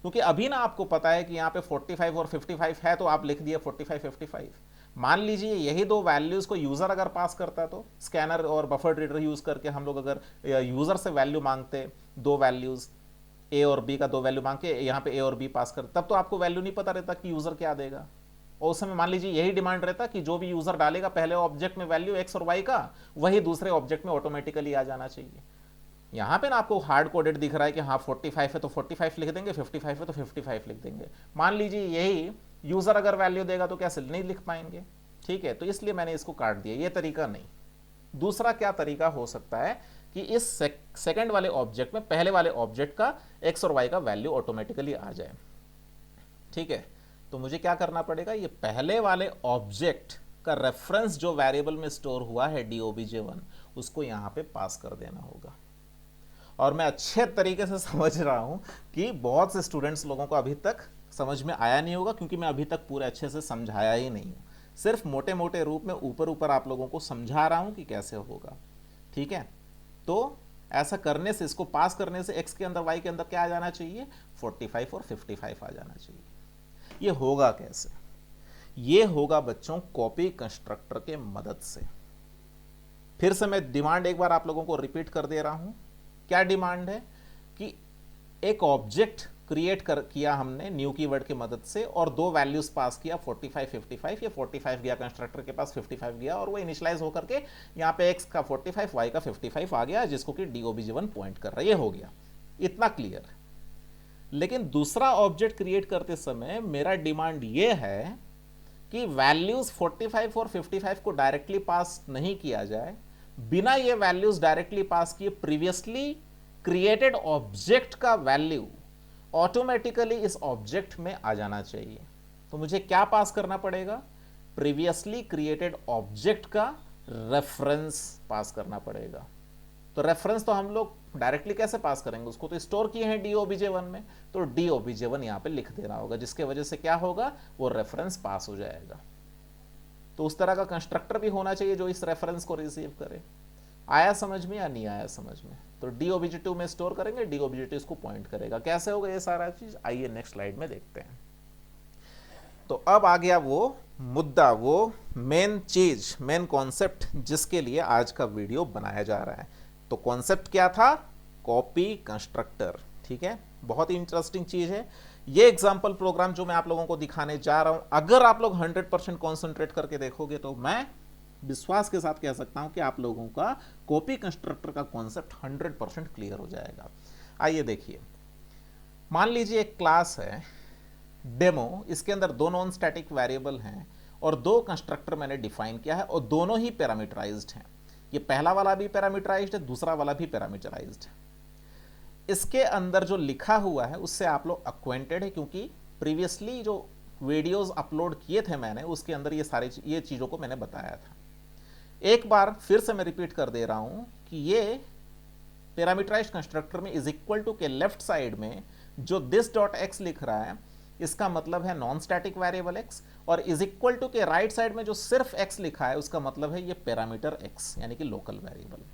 क्योंकि अभी ना आपको पता है कि यहाँ पे 45 और 55 है, तो आप लिख दिए 45 55। मान लीजिए यही दो वैल्यूज को यूजर अगर पास करता है, तो स्कैनर और बफर रीडर यूज करके हम लोग अगर यूजर से वैल्यू मांगते, दो वैल्यूज ए और बी का दो वैल्यू मांग के यहाँ पे ए और बी पास कर, तब तो आपको वैल्यू नहीं पता रहता कि यूजर क्या देगा। और उस समय मान लीजिए यही डिमांड रहता कि जो भी यूजर डालेगा पहले ऑब्जेक्ट में वैल्यू एक्स और वाई का, वही दूसरे ऑब्जेक्ट में ऑटोमेटिकली आ जाना चाहिए। यहाँ पे ना आपको हार्ड कोडेड दिख रहा है कि हाँ 45 है तो 45 लिख देंगे, 55 है तो 55 लिख देंगे। मान लीजिए यही यूजर अगर वैल्यू देगा तो कैसे नहीं लिख पाएंगे, ठीक है, तो इसलिए मैंने इसको काट दिया, ये तरीका नहीं। दूसरा क्या तरीका हो सकता है कि इस सेकंड वाले ऑब्जेक्ट में पहले वाले ऑब्जेक्ट का एक्स और वाई का वैल्यू ऑटोमेटिकली आ जाए, ठीक है। तो मुझे क्या करना पड़ेगा, ये पहले वाले ऑब्जेक्ट का रेफरेंस जो वेरिएबल में स्टोर हुआ है DOBJ1, उसको यहां पे पास कर देना होगा। और मैं अच्छे तरीके से समझ रहा हूं कि बहुत से स्टूडेंट्स लोगों को अभी तक समझ में आया नहीं होगा, क्योंकि मैं अभी तक पूरे अच्छे से समझाया ही नहीं हूं, सिर्फ मोटे मोटे रूप में ऊपर ऊपर आप लोगों को समझा रहा हूं कि कैसे होगा, ठीक है। तो ऐसा करने से, इसको पास करने से x के अंदर y के अंदर क्या आ जाना चाहिए, 45 और 55 आ जाना चाहिए। ये होगा कैसे, ये होगा बच्चों कॉपी कंस्ट्रक्टर के मदद से। फिर से मैं डिमांड एक बार आप लोगों को रिपीट कर दे रहा हूं। क्या डिमांड है कि एक ऑब्जेक्ट क्रिएट किया हमने न्यू कीवर्ड की मदद से, और दो वैल्यूज पास किया 45 55। ये 45 गया कंस्ट्रक्टर के पास, 55 गया, और वो इनिशियलाइज होकर के यहाँ पे x का 45 y का 55 आ गया, जिसको कि DOBJ1 पॉइंट कर रहा है। ये हो गया, इतना क्लियर है। लेकिन दूसरा ऑब्जेक्ट क्रिएट करते समय मेरा डिमांड ये है कि वैल्यूज 45 और 55 को डायरेक्टली पास नहीं किया जाए, बिना ये वैल्यूज डायरेक्टली पास किए प्रीवियसली क्रिएटेड ऑब्जेक्ट का वैल्यू ऑटोमेटिकली इस ऑब्जेक्ट में आ जाना चाहिए। तो मुझे क्या पास करना पड़ेगा, प्रीवियसली क्रिएटेड ऑब्जेक्ट का रेफरेंस पास करना पड़ेगा। तो रेफरेंस तो हम लोग डायरेक्टली कैसे पास करेंगे, उसको तो स्टोर किए हैं DOBJ1 में, तो DOBJ1 यहां पे लिख देना होगा, जिसके वजह से क्या होगा, वो रेफरेंस पास हो जाएगा। तो उस तरह का कंस्ट्रक्टर भी होना चाहिए जो इस रेफरेंस को रिसीव करे। आया समझ में या नहीं आया समझ में? तो DOBJ2 में स्टोर करेंगे, DOBJ2 इसको पॉइंट करेगा। कैसे होगा ये सारा चीज, आइए नेक्स्ट स्लाइड में देखते हैं। तो अब आ गया वो मुद्दा, वो मेन चीज, मेन कॉन्सेप्ट जिसके लिए आज का वीडियो बनाया जा रहा है। तो कॉन्सेप्ट क्या था, कॉपी कंस्ट्रक्टर, ठीक है। बहुत ही इंटरेस्टिंग चीज है ये एग्जाम्पल प्रोग्राम जो मैं आप लोगों को दिखाने जा रहा हूं। अगर आप लोग 100% कॉन्सेंट्रेट करके देखोगे तो मैं विश्वास के साथ कह सकता हूं कि आप लोगों का कॉपी कंस्ट्रक्टर का कॉन्सेप्ट 100% क्लियर हो जाएगा। आइए देखिए, मान लीजिए एक क्लास है डेमो, इसके अंदर दो नॉन स्टैटिक वेरिएबल हैं और दो कंस्ट्रक्टर मैंने डिफाइन किया है, और दोनों ही पैरामीटराइज्ड हैं। ये पहला वाला भी पैरामीटराइज्ड है, दूसरा वाला भी पैरामीटराइज्ड है। इसके अंदर जो लिखा हुआ है उससे आप लोग अक्वेंटेड है, क्योंकि प्रीवियसली जो वीडियोस अपलोड किए थे मैंने, उसके अंदर ये चीज़ों को मैंने बताया था। एक बार फिर से मैं रिपीट कर दे रहा हूं कि ये पैरामीटराइज्ड कंस्ट्रक्टर में इज इक्वल टू के लेफ्ट साइड में जो दिस डॉट एक्स लिख रहा है, इसका मतलब है नॉन स्टैटिक वेरिएबल एक्स, और इज इक्वल टू के राइट साइड में जो सिर्फ एक्स लिखा है उसका मतलब है ये पैरामीटर एक्स, यानी कि local variable.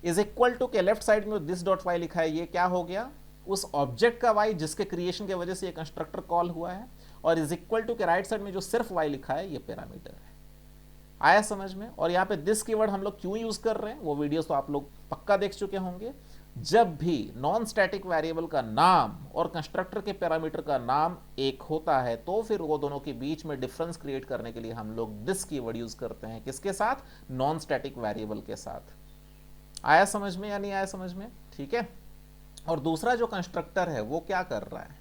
Is equal to के लेफ्ट साइड में दिस डॉट वाई लिखा है, ये क्या हो गया, उस ऑब्जेक्ट का वाई जिसके क्रिएशन की वजह से ये कंस्ट्रक्टर कॉल हुआ है, और इज इक्वल टू के राइट साइड में जो सिर्फ वाई लिखा है ये पैरामीटर है। आया समझ में? और यहाँ पे दिस कीवर्ड हम लोग क्यों यूज कर रहे हैं, वो वीडियोस तो आप लोग पक्का देख चुके होंगे। जब भी नॉन स्टैटिक वेरिएबल का नाम और कंस्ट्रक्टर के पैरामीटर का नाम एक होता है, तो फिर वो दोनों के बीच में डिफरेंस क्रिएट करने के लिए हम लोग दिस कीवर्ड यूज करते हैं। किसके साथ? नॉन स्टैटिक वेरिएबल के साथ। आया समझ में या नहीं आया समझ में? ठीक है। और दूसरा जो कंस्ट्रक्टर है वो क्या कर रहा है,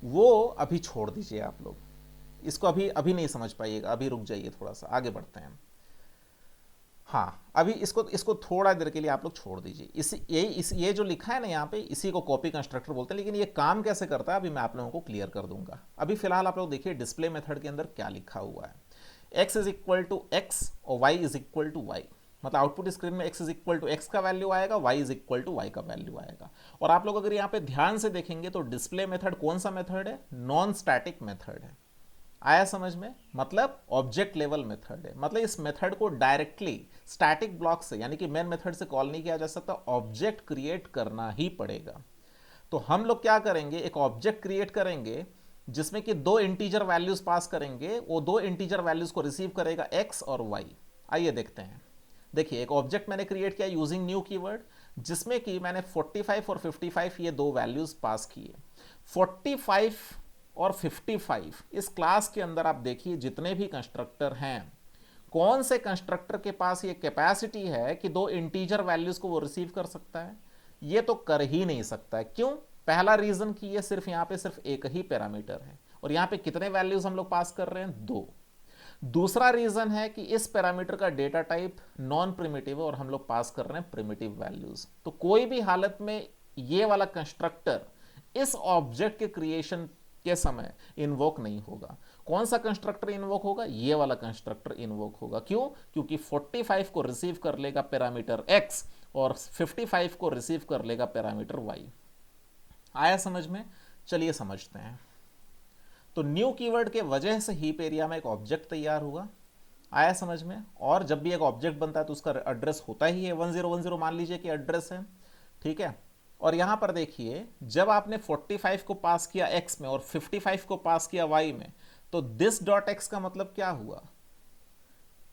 वो अभी छोड़ दीजिए आप लोग, इसको अभी अभी नहीं समझ पाइएगा, अभी रुक जाइए, थोड़ा सा आगे बढ़ते हैं। हाँ, अभी इसको इसको थोड़ा देर के लिए आप लोग छोड़ दीजिए। ये जो लिखा है ना यहाँ पे, इसी को कॉपी कंस्ट्रक्टर बोलते हैं, लेकिन ये काम कैसे करता है अभी मैं आप लोगों को क्लियर कर दूंगा। अभी फिलहाल आप लोग देखिए डिस्प्ले मेथड के अंदर क्या लिखा हुआ है। x is equal to x और y is equal to y, मतलब आउटपुट स्क्रीन में x is equal to x का वैल्यू आएगा, y is equal to y का वैल्यू आएगा। और आप लोग अगर यहाँ पे ध्यान से देखेंगे तो डिस्प्ले मेथड कौन सा मेथड है? नॉन स्टैटिक मेथड है। आया समझ में? मतलब ऑब्जेक्ट लेवल मेथड है, मतलब इस मेथड को डायरेक्टली स्टैटिक ब्लॉक से यानी कि मेन मेथड से कॉल नहीं किया जा सकता, ऑब्जेक्ट क्रिएट करना ही पड़ेगा। तो हम लोग क्या करेंगे, एक ऑब्जेक्ट क्रिएट करेंगे जिसमें कि दो इंटीजर वैल्यूज पास करेंगे, वो दो इंटीजर वैल्यूज को रिसीव करेगा x और y। आइए देखते हैं। देखिए एक ऑब्जेक्ट मैंने क्रिएट किया यूजिंग न्यू कीवर्ड, जिसमें कि मैंने 45 और 55 ये दो वैल्यूज पास किए। 45 और 55 इस क्लास के अंदर आप देखिए जितने भी कंस्ट्रक्टर हैं, कौन से कंस्ट्रक्टर के पास ये कैपेसिटी है कि दो इंटीजर वैल्यूज को वो रिसीव कर सकता है? ये तो कर ही नहीं सकता है। क्यों? पहला रीजन कि ये सिर्फ यहां पे सिर्फ एक ही पैरामीटर है, और यहां पे कितने वैल्यूज हम लोग पास कर रहे हैं? दो। दूसरा रीजन है कि इस पैरामीटर का डेटा टाइप नॉन प्रिमिटिव है और हम लोग पास कर रहे हैं प्रिमिटिव वैल्यूज। तो कोई भी हालत में ये वाला कंस्ट्रक्टर इस ऑब्जेक्ट के क्रिएशन के समय इन्वोक नहीं होगा। कौन सा कंस्ट्रक्टर इन्वोक होगा? ये वाला कंस्ट्रक्टर इन्वोक होगा। क्यों? क्योंकि 45 को रिसीव कर लेगा पैरामीटर x और 55 को रिसीव कर लेगा पैरामीटर y। आया समझ में? चलिए समझते हैं। तो न्यू कीवर्ड के वजह से हीप एरिया में एक ऑब्जेक्ट तैयार हुआ। आया समझ में? और जब भी एक ऑब्जेक्ट बनता है तो उसका एड्रेस होता ही है 1010 मान लीजिए कि एड्रेस है, ठीक है। और यहां पर देखिए जब आपने 45 को पास किया x में और 55 को पास किया y में, तो दिस डॉट x का मतलब क्या हुआ?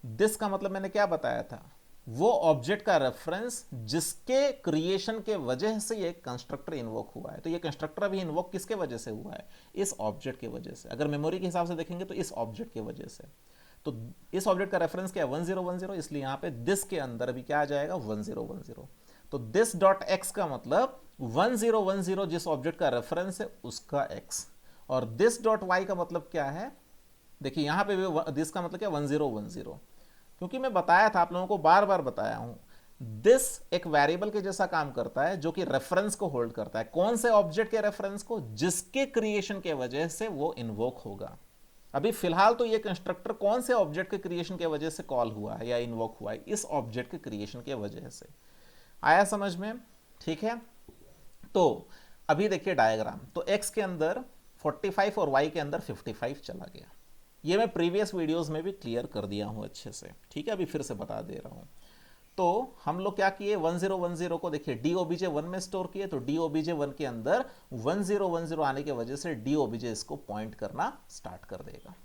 दिस का मतलब मैंने क्या बताया था? वो ऑब्जेक्ट का रेफरेंस जिसके क्रिएशन के वजह से ये कंस्ट्रक्टर इन्वोक हुआ है। तो ये कंस्ट्रक्टर अभी इन्वोक किसके वजह से हुआ है? इस ऑब्जेक्ट के वजह से। अगर मेमोरी के हिसाब से देखेंगे तो इस ऑब्जेक्ट के वजह से। तो इस ऑब्जेक्ट का रेफरेंस क्या है? 1010, इसलिए यहां पे दिस के अंदर अभी क्या आ जाएगा? 1010। तो दिस डॉट एक्स का मतलब 1010 जिस ऑब्जेक्ट का रेफरेंस है उसका एक्स, और दिस डॉट वाई का मतलब क्या है? देखिए यहां पे भी दिस का मतलब क्या? 1010। क्योंकि मैं बताया था, आप लोगों को बार बार बताया हूं, दिस एक वेरिएबल के जैसा काम करता है जो कि रेफरेंस को होल्ड करता है। कौन से ऑब्जेक्ट के रेफरेंस को? जिसके क्रिएशन के वजह से वो इन्वोक होगा। अभी फिलहाल तो ये कंस्ट्रक्टर कौन से ऑब्जेक्ट के क्रिएशन के वजह से कॉल हुआ है या इन्वोक हुआ है? इस ऑब्जेक्ट के क्रिएशन के वजह से। आया समझ में? ठीक है। तो अभी देखिए डायग्राम, तो x के अंदर 45 और y के अंदर 55 चला गया। ये मैं प्रीवियस वीडियोस में भी क्लियर कर दिया हूं अच्छे से, ठीक है। अभी फिर से बता दे रहा हूं। तो हम लोग क्या किए? 1010 को देखिए DOBJ1 में स्टोर किए, तो DOBJ1 के अंदर 1010 आने की वजह से DOBJ इसको पॉइंट करना स्टार्ट कर देगा।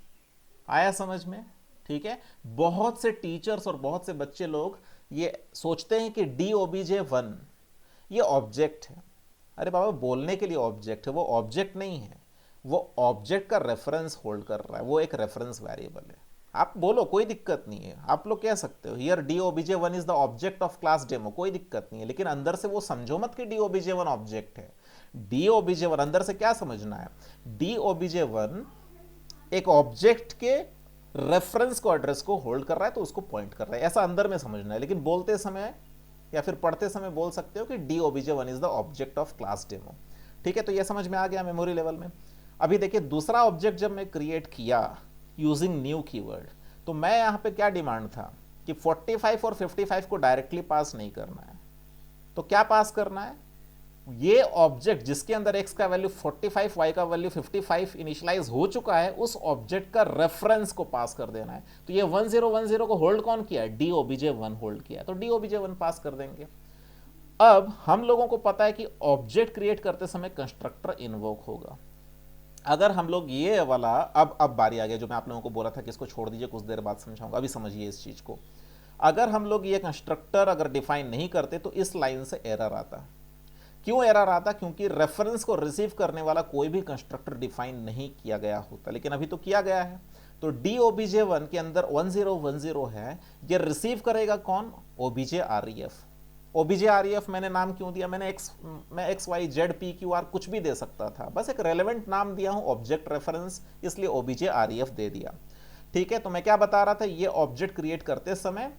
आया समझ में? ठीक है। बहुत से टीचर्स और बहुत से बच्चे लोग ये सोचते हैं कि DOBJ1 ये ऑब्जेक्ट है। अरे बाबा, बोलने के लिए ऑब्जेक्ट है, वो ऑब्जेक्ट नहीं है, वो ऑब्जेक्ट का रेफरेंस होल्ड कर रहा है, वो एक रेफरेंस वेरिएबल है। आप बोलो कोई दिक्कत नहीं है, आप लोग कह सकते हो here DOBJ1 is the object of class demo, कोई दिक्कत नहीं है। लेकिन अंदर से वो समझो मत कि DOBJ1 ऑब्जेक्ट है। DOBJ1 अंदर से क्या समझना है? DOBJ1 एक ऑब्जेक्ट के रेफरेंस को, एड्रेस को होल्ड कर रहा है, तो उसको पॉइंट कर रहा है, ऐसा अंदर में समझना है। लेकिन बोलते समय या फिर पढ़ते समय बोल सकते हो कि DOBJ1 is the object of class demo. ठीक है, तो ये समझ में आ गया मेमोरी लेवल में। अभी देखिए दूसरा ऑब्जेक्ट जब मैं क्रिएट किया यूजिंग न्यू कीवर्ड, तो मैं यहां पे क्या डिमांड था कि 45 और 55 को डायरेक्टली पास नहीं करना है। तो क्या पास करना है? ये ऑब्जेक्ट जिसके अंदर x का वैल्यू 45, y का वैल्यू 55 इनिशियलाइज हो चुका है, उस ऑब्जेक्ट का रेफरेंस को पास कर देना है। तो ये 1010 को होल्ड कौन किया है? DOBJ1 होल्ड किया, तो DOBJ1 पास कर देंगे। अब हम लोगों को पता है कि ऑब्जेक्ट क्रिएट करते समय कंस्ट्रक्टर इन्वोक होगा। अगर हम लोग ये वाला, अब बारी आ गया जो मैं आप लोगों को बोला था कि इसको छोड़ दीजिए, कुछ देर बाद समझाऊंगा, अभी समझिए इस चीज को। अगर हम लोग ये कंस्ट्रक्टर अगर डिफाइन नहीं करते तो इस लाइन से एरर आता। क्यों एरर आता? क्योंकि रेफरेंस को रिसीव करने वाला कोई भी कंस्ट्रक्टर डिफाइन नहीं किया गया होता, लेकिन अभी तो किया गया है। तो DOBJ1 के अंदर 1010 है, ये रिसीव करेगा कौन? OBJ REF। OBJREF मैंने नाम क्यों दिया, मैं x y z p q r कुछ भी दे सकता था, बस एक रेलेवेंट नाम दिया हूं, ऑब्जेक्ट रेफरेंस, इसलिए OBJREF दे दिया। ठीक है, तो मैं क्या बता रहा था, ये ऑब्जेक्ट क्रिएट करते समय,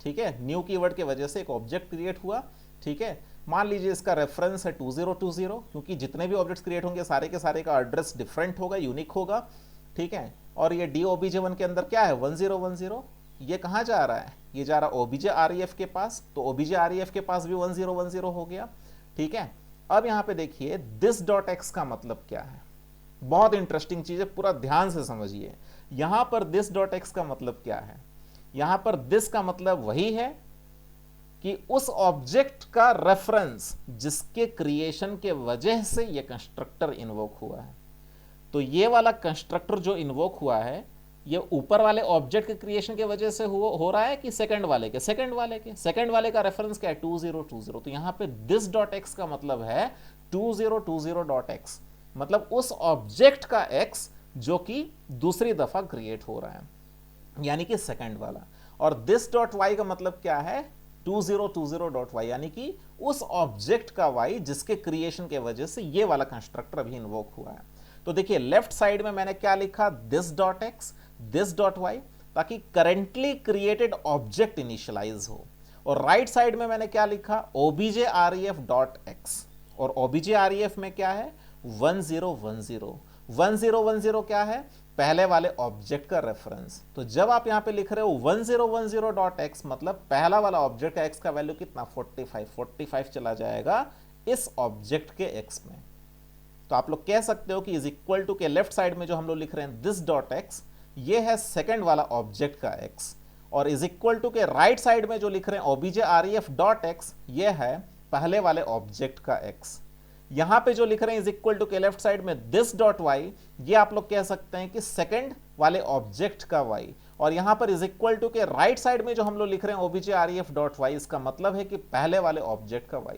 ठीक है, न्यू कीवर्ड के वजह से एक ऑब्जेक्ट क्रिएट हुआ। ठीक है, मान लीजिए इसका रेफरेंस है 2020, क्योंकि जितने भी ऑब्जेक्ट्स क्रिएट होंगे सारे के सारे का एड्रेस डिफरेंट होगा, यूनिक होगा। ठीक है, और ये DOBJ1 के अंदर क्या है, 1010। ये कहाँ जा रहा है, ये जा रहा है OBJREF के पास, तो OBJREF के पास भी 1010 हो गया। ठीक है, अब यहां पे देखिए दिस डॉट एक्स का मतलब क्या है, बहुत इंटरेस्टिंग चीज है, पूरा ध्यान से समझिए। यहां पर दिस डॉट एक्स का मतलब क्या है, यहां पर दिस का मतलब वही है कि उस ऑब्जेक्ट का रेफरेंस जिसके क्रिएशन के वजह से ये कंस्ट्रक्टर इन्वोक हुआ है। तो ये वाला कंस्ट्रक्टर जो इन्वोक हुआ है, ये ऊपर वाले ऑब्जेक्ट के क्रिएशन के वजह से हो रहा है कि सेकंड वाले का रेफरेंस क्या है, 2020। तो यहां पे दिस डॉट एक्स का मतलब है 2020.x, मतलब उस ऑब्जेक्ट का x जो कि दूसरी दफा क्रिएट हो रहा है, यानी कि सेकंड वाला। और दिस डॉट वाई का मतलब क्या है, 2020.y, यानी कि उस ऑब्जेक्ट का y जिसके क्रिएशन के वजह से ये वाला कंस्ट्रक्टर अभी इन्वोक हुआ है। तो देखिए लेफ्ट साइड में मैंने क्या लिखा, this dot x, this dot y, ताकि करेंटली क्रिएटेड ऑब्जेक्ट इनिशियलाइज हो। और राइट साइड में मैंने क्या लिखा, OBJREF.x, और OBJREF में क्या है, 1010। 1010 क्या है, पहले वाले ऑब्जेक्ट का रेफरेंस। तो जब आप यहां पे लिख रहे हो 1010.x, मतलब पहला वाला ऑब्जेक्ट का x का वैल्यू कितना, 45 चला जाएगा इस ऑब्जेक्ट के x में। तो आप लोग कह सकते हो कि इज इक्वल टू के लेफ्ट साइड में जो हम लोग लिख रहे हैं दिस डॉट एक्स, ये है सेकंड वाला ऑब्जेक्ट का x, और इज इक्वल टू के राइट साइड में जो लिख रहे हैं OBJREF.x, ये है पहले वाले ऑब्जेक्ट का x। यहां पे जो लिख रहे हैं इज इक्वल टू के लेफ्ट साइड में दिस डॉट वाई, ये आप लोग कह सकते हैं कि सेकंड वाले ऑब्जेक्ट का y, और यहां पर इज इक्वल टू के राइट साइड में जो हम लोग लिख रहे हैं OBJREF.y, इसका मतलब है कि पहले वाले ऑब्जेक्ट का y।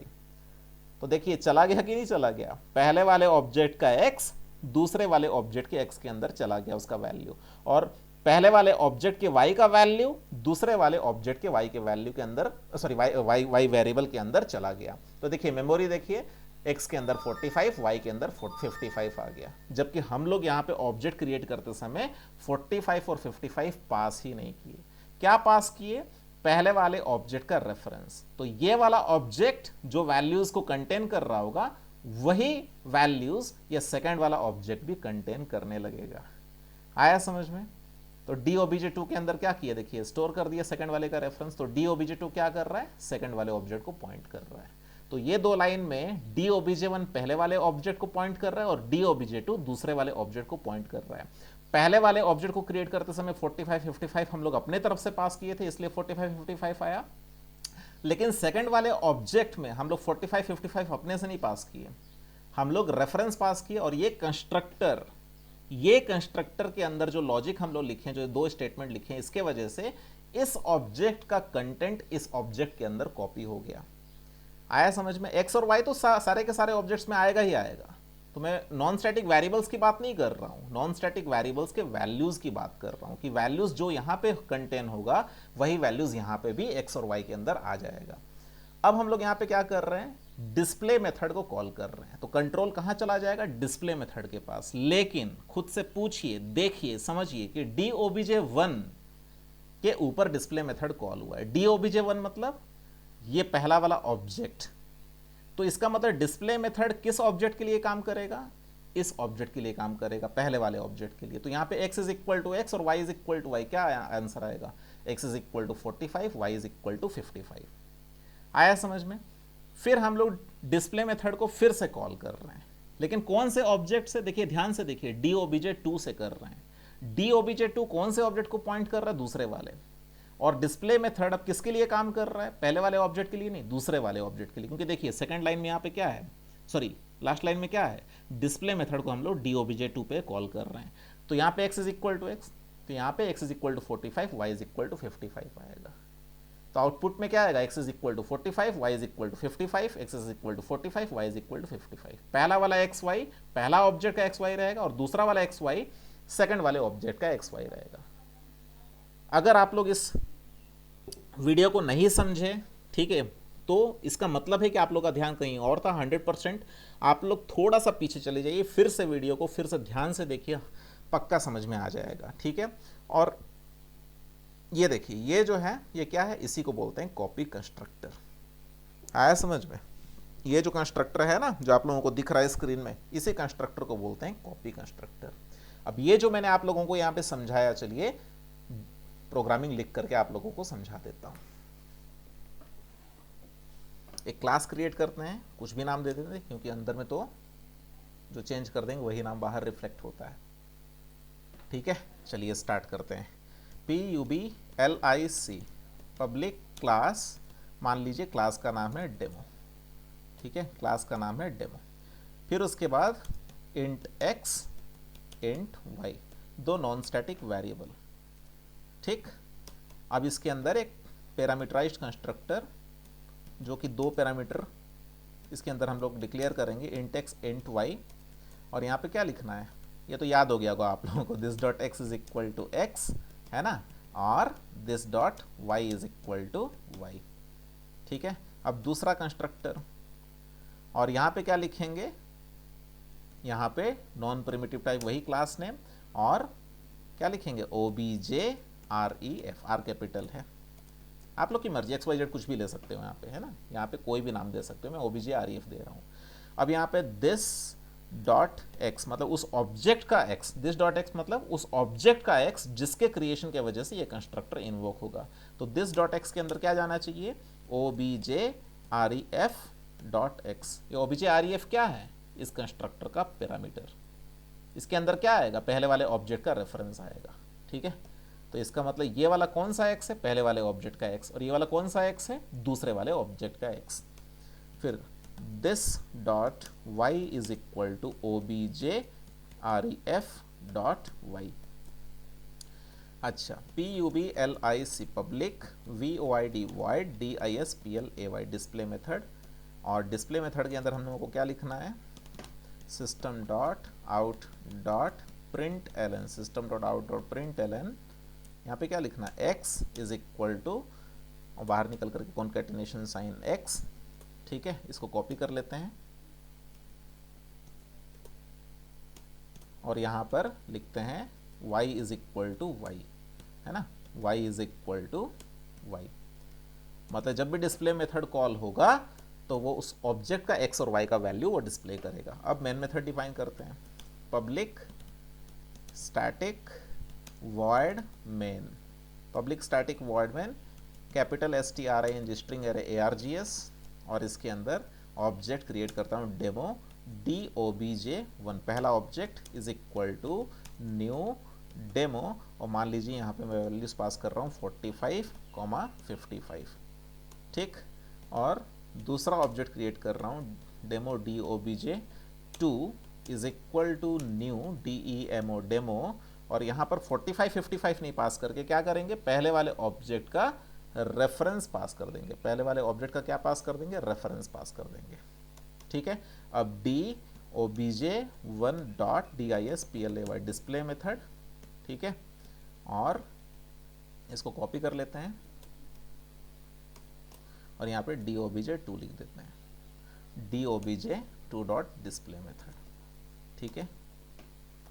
तो देखिए चला गया कि नहीं चला गया, पहले वाले ऑब्जेक्ट का x दूसरे वाले ऑब्जेक्ट के x के अंदर चला गया उसका वैल्यू, और पहले वाले ऑब्जेक्ट के y का वैल्यू दूसरे वाले ऑब्जेक्ट के y के वैल्यू के अंदर, सॉरी y वेरिएबल के अंदर चला गया। तो देखिए मेमोरी देखिए, x के अंदर 45, y के अंदर 55 आ गया, जबकि हम लोग यहाँ पे ऑब्जेक्ट क्रिएट करते समय 45 और 55 पास ही नहीं किए। क्या पास किए, पहले वाले ऑब्जेक्ट का रेफरेंस। तो ये वाला ऑब्जेक्ट जो वैल्यूज को कंटेन कर रहा होगा, वही वैल्यूज ये सेकंड वाला ऑब्जेक्ट भी कंटेन करने लगेगा। आया समझ में? तो DOBJ2 के अंदर क्या किया, देखिए स्टोर कर दिया सेकंड वाले का रेफरेंस। तो DOBJ2 क्या कर रहा है, सेकंड वाले ऑब्जेक्ट को पॉइंट कर रहा है। तो ये दो लाइन में DOBJ1 पहले वाले ऑब्जेक्ट को पॉइंट कर रहा है और DOBJ2 दूसरे वाले ऑब्जेक्ट को पॉइंट कर रहा है। पहले वाले ऑब्जेक्ट को क्रिएट करते समय 45 55 हम लोग अपने तरफ से पास किए थे, इसलिए 45 55 आया। लेकिन सेकंड वाले ऑब्जेक्ट में हम लोग 45 55 अपने से नहीं पास किए, हम लोग रेफरेंस पास किए। और ये कंस्ट्रक्टर के अंदर जो लॉजिक हम लोग लिखे, जो दो स्टेटमेंट लिखे, इसके वजह से इस ऑब्जेक्ट का कंटेंट इस ऑब्जेक्ट के अंदर कॉपी हो गया। आया समझ में? एक्स और वाई तो सारे के सारे ऑब्जेक्ट्स में आएगा ही आएगा। तो मैं नॉन स्टैटिक वेरिएबल्स की बात नहीं कर रहा हूं, नॉन स्टैटिक वेरिएबल्स के वैल्यूज की बात कर रहा हूं कि वैल्यूज जो यहां पे कंटेन होगा वही वैल्यूज यहां पे भी एक्स और वाई के अंदर आ जाएगा। अब हम लोग यहां पे क्या कर रहे हैं, डिस्प्ले मेथड को कॉल कर रहे हैं। तो कंट्रोल कहां चला जाएगा, डिस्प्ले मेथड के पास। लेकिन खुद से पूछिए, देखिए, समझिए कि DOBJ1 के ऊपर डिस्प्ले मेथड कॉल हुआ है। DOBJ1 मतलब ये पहला वाला ऑब्जेक्ट, तो इसका मतलब डिस्प्ले मेथड किस ऑब्जेक्ट के लिए काम करेगा, इस ऑब्जेक्ट के लिए काम करेगा, पहले वाले ऑब्जेक्ट के लिए। तो यहां पे x is equal to x और y is equal to y, क्या आंसर आएगा, x is equal to 45, y is equal to 55। आया समझ में? फिर हम लोग डिस्प्ले मेथड को फिर से कॉल कर रहे हैं, लेकिन कौन से ऑब्जेक्ट से, देखिए ध्यान से देखिए, DOBJ2 से कर रहे हैं। DOBJ2 कौन से ऑब्जेक्ट को पॉइंट कर रहा है, दूसरे वाले। और डिस्प्ले मेथड अब किसके लिए काम कर रहा है, पहले वाले ऑब्जेक्ट के लिए नहीं, दूसरे वाले ऑब्जेक्ट के लिए। क्योंकि देखिए सेकंड लाइन में यहाँ पे क्या है, सॉरी लास्ट लाइन में क्या है, डिस्प्ले मेथड को हम लोग DOBJ2 पे कॉल कर रहे हैं। तो यहाँ पे x is equal to x, तो यहाँ पे x is equal to 45, y is equal to 55 आएगा। तो आउटपुट में क्या आएगा, x is equal to 45, y is equal to 55, x is equal to 45, y is equal to 55। पहला वाला xy पहला ऑब्जेक्ट का xy रहेगा, और दूसरा वाला xy सेकंड वाले ऑब्जेक्ट का xy रहेगा। अगर आप लोग इस वीडियो को नहीं समझे, ठीक है, तो इसका मतलब है कि आप लोग का ध्यान कहीं और था 100%। आप लोग थोड़ा सा पीछे चले जाइए, फिर से वीडियो को फिर से ध्यान से देखिए, पक्का समझ में आ जाएगा, ठीक है। और ये देखिए, ये जो है ये क्या है, इसी को बोलते हैं कॉपी कंस्ट्रक्टर। आया समझ में? ये जो कंस्ट्रक्टर है ना, जो आप लोगों को दिख रहा है स्क्रीन में, इसी कंस्ट्रक्टर को बोलते हैं कॉपी कंस्ट्रक्टर। अब ये जो मैंने आप लोगों को यहाँ पे समझाया, चलिए प्रोग्रामिंग लिख करके आप लोगों को समझा देता हूँ। एक क्लास क्रिएट करते हैं, कुछ भी नाम दे देते हैं, क्योंकि अंदर में तो जो चेंज कर देंगे वही नाम बाहर रिफ्लेक्ट होता है, ठीक है। चलिए स्टार्ट करते हैं। PUBLIC पब्लिक क्लास, मान लीजिए क्लास का नाम है डेमो, ठीक है, क्लास का नाम है डेमो। फिर उसके बाद इंट x इंट y, दो नॉन स्टैटिक वेरिएबल, ठीक। अब इसके अंदर एक पैरामीटराइज्ड कंस्ट्रक्टर, जो कि दो पैरामीटर इसके अंदर हम लोग डिक्लेयर करेंगे, इंट x इंट y। और यहाँ पे क्या लिखना है, ये तो याद हो गया होगा आप लोगों को, this dot x is equal to x, है ना, और this dot y is equal to y, ठीक है। अब दूसरा कंस्ट्रक्टर, और यहाँ पे क्या लिखेंगे, यहाँ पे नॉन प्रिमिटिव टाइप वही क्लास नेम, और क्या लिखेंगे, OBJREF, आर कैपिटल है, आप लोग की मर्जी, XYZ कुछ भी ले सकते हो यहाँ पे, है ना, यहाँ पे कोई भी नाम दे सकते हो, मैं OBJREF दे रहा हूँ। अब यहाँ पे दिस डॉट एक्स मतलब उस ऑब्जेक्ट का x, दिस डॉट एक्स मतलब उस ऑब्जेक्ट का x जिसके क्रिएशन के वजह से ये कंस्ट्रक्टर इन्वोक होगा। तो दिस डॉट एक्स के अंदर क्या जाना चाहिए, OBJREF डॉट एक्स। ये OBJREF क्या है, इस कंस्ट्रक्टर का पैरामीटर। इसके अंदर क्या आएगा, पहले वाले ऑब्जेक्ट का रेफरेंस आएगा, ठीक है। तो इसका मतलब ये वाला कौन सा x है, पहले वाले ऑब्जेक्ट का x, और ये वाला कौन सा x है, दूसरे वाले ऑब्जेक्ट का x। फिर this dot y is equal to OBJREF dot y। अच्छा, PUBLIC public, VOID void, DISPLAY display method. और डिस्प्ले मेथड के अंदर हम लोगों को क्या लिखना है, system dot out dot println, system dot out dot println. यहाँ पे क्या लिखना है, x इज इक्वल टू, और बाहर निकल करके कॉन्केटिनेशन साइन x, ठीक है। इसको कॉपी कर लेते हैं और यहाँ पर लिखते हैं y is equal to y, है ना, y is equal to y. मतलब जब भी डिस्प्ले मेथड कॉल होगा तो वो उस ऑब्जेक्ट का x और y का वैल्यू वो डिस्प्ले करेगा। अब मेन मेथड डिफाइन करते हैं, public static void main, public static void main, capital STRING string array ARGS, और इसके अंदर ऑब्जेक्ट क्रिएट करता हूँ डेमो DOBJ1, पहला object is equal to new demo, और मान लीजिए यहाँ पे मैं वैल्यूज पास कर रहा हूँ 45,55, ठीक। और दूसरा ऑब्जेक्ट क्रिएट कर रहा हूँ demo DOBJ2 is equal to new DEMO demo, और यहाँ पर 45,55 नहीं पास करके क्या करेंगे, पहले वाले ऑब्जेक्ट का रेफरेंस पास कर देंगे, पहले वाले ऑब्जेक्ट का क्या पास कर देंगे, रेफरेंस पास कर देंगे, ठीक है। अब DOBJ1 dot DISPLAY display method, ठीक है, और इसको कॉपी कर लेते हैं और यहाँ पे DOBJ2 लिख देते हैं, DOBJ2 डॉट डिस्प्ले मेथड, ठीक है।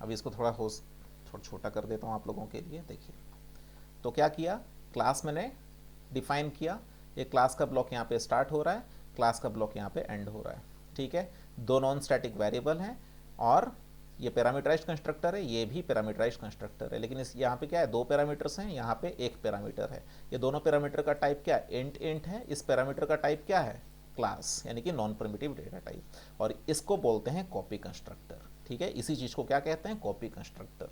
अब इसको थोड़ा छोटा कर देता हूँ आप लोगों के लिए, देखिए। तो क्या किया, क्लास मैंने डिफाइन किया, ये क्लास का ब्लॉक यहाँ पे स्टार्ट हो रहा है, क्लास का ब्लॉक यहाँ पे एंड हो रहा है, ठीक है। दो नॉन स्टैटिक वेरिएबल हैं, और ये पैरामीटराइज्ड कंस्ट्रक्टर है, ये भी पैरामीटराइज्ड कंस्ट्रक्टर है, लेकिन इस यहाँ पे क्या है, दो पैरामीटर्स हैं, यहाँ पे एक पैरामीटर है। ये दोनों पैरामीटर का टाइप क्या है, इंट है, इस पैरामीटर का टाइप क्या है, क्लास, यानी कि नॉन प्रिमिटिव डेटा टाइप, और इसको बोलते हैं कॉपी कंस्ट्रक्टर, ठीक है। इसी चीज़ को क्या कहते हैं, कॉपी कंस्ट्रक्टर,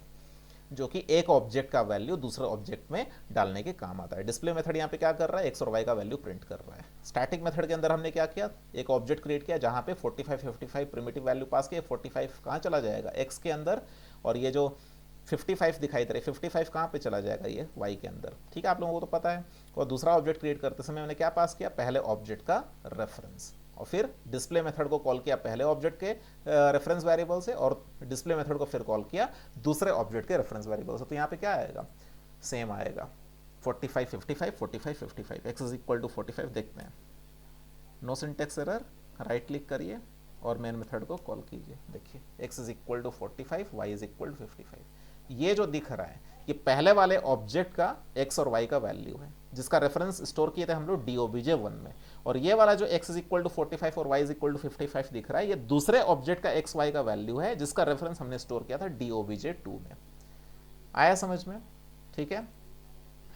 जो कि एक ऑब्जेक्ट का वैल्यू दूसरे ऑब्जेक्ट में डालने के काम आता है। डिस्प्ले मेथड यहाँ पे क्या कर रहा है, x और y का वैल्यू प्रिंट कर रहा है। स्टैटिक मेथड के अंदर हमने क्या किया, एक ऑब्जेक्ट क्रिएट किया जहाँ पे 45,55 प्रिमिटिव वैल्यू पास किया, 45 कहाँ चला जाएगा, x के अंदर, और ये जो 55 दिखाई दे रही है, 55 कहाँ पे चला जाएगा, ये y के अंदर, ठीक है, आप लोगों को तो पता है। और दूसरा ऑब्जेक्ट क्रिएट करते समय मैंने क्या पास किया, पहले ऑब्जेक्ट का रेफरेंस, और फिर डिस्प्ले मेथड को कॉल किया पहले ऑब्जेक्ट के रेफरेंस वेरिएबल से, और डिस्प्ले मेथड को फिर कॉल किया दूसरे ऑब्जेक्ट के रेफरेंस वेरिएबल से। तो यहाँ पे क्या आएगा, सेम आएगा, 45 55 45 55, x इज इक्वल टू 45, देखते हैं no syntax error, right click करिए और मेन मेथड को कॉल कीजिए। देखिए x is equal to 45, y is equal to 55। ये जो दिख रहा है ये पहले वाले ऑब्जेक्ट का x और y का वैल्यू है जिसका रेफरेंस स्टोर किए थे हम लोग DOBJ1 में, और ये वाला जो x इज इक्वल टू 45 और y इज इक्वल टू 55 दिख रहा है ये दूसरे ऑब्जेक्ट का x y का वैल्यू है जिसका रेफरेंस हमने स्टोर किया था DOBJ2 में। आया समझ में? ठीक है,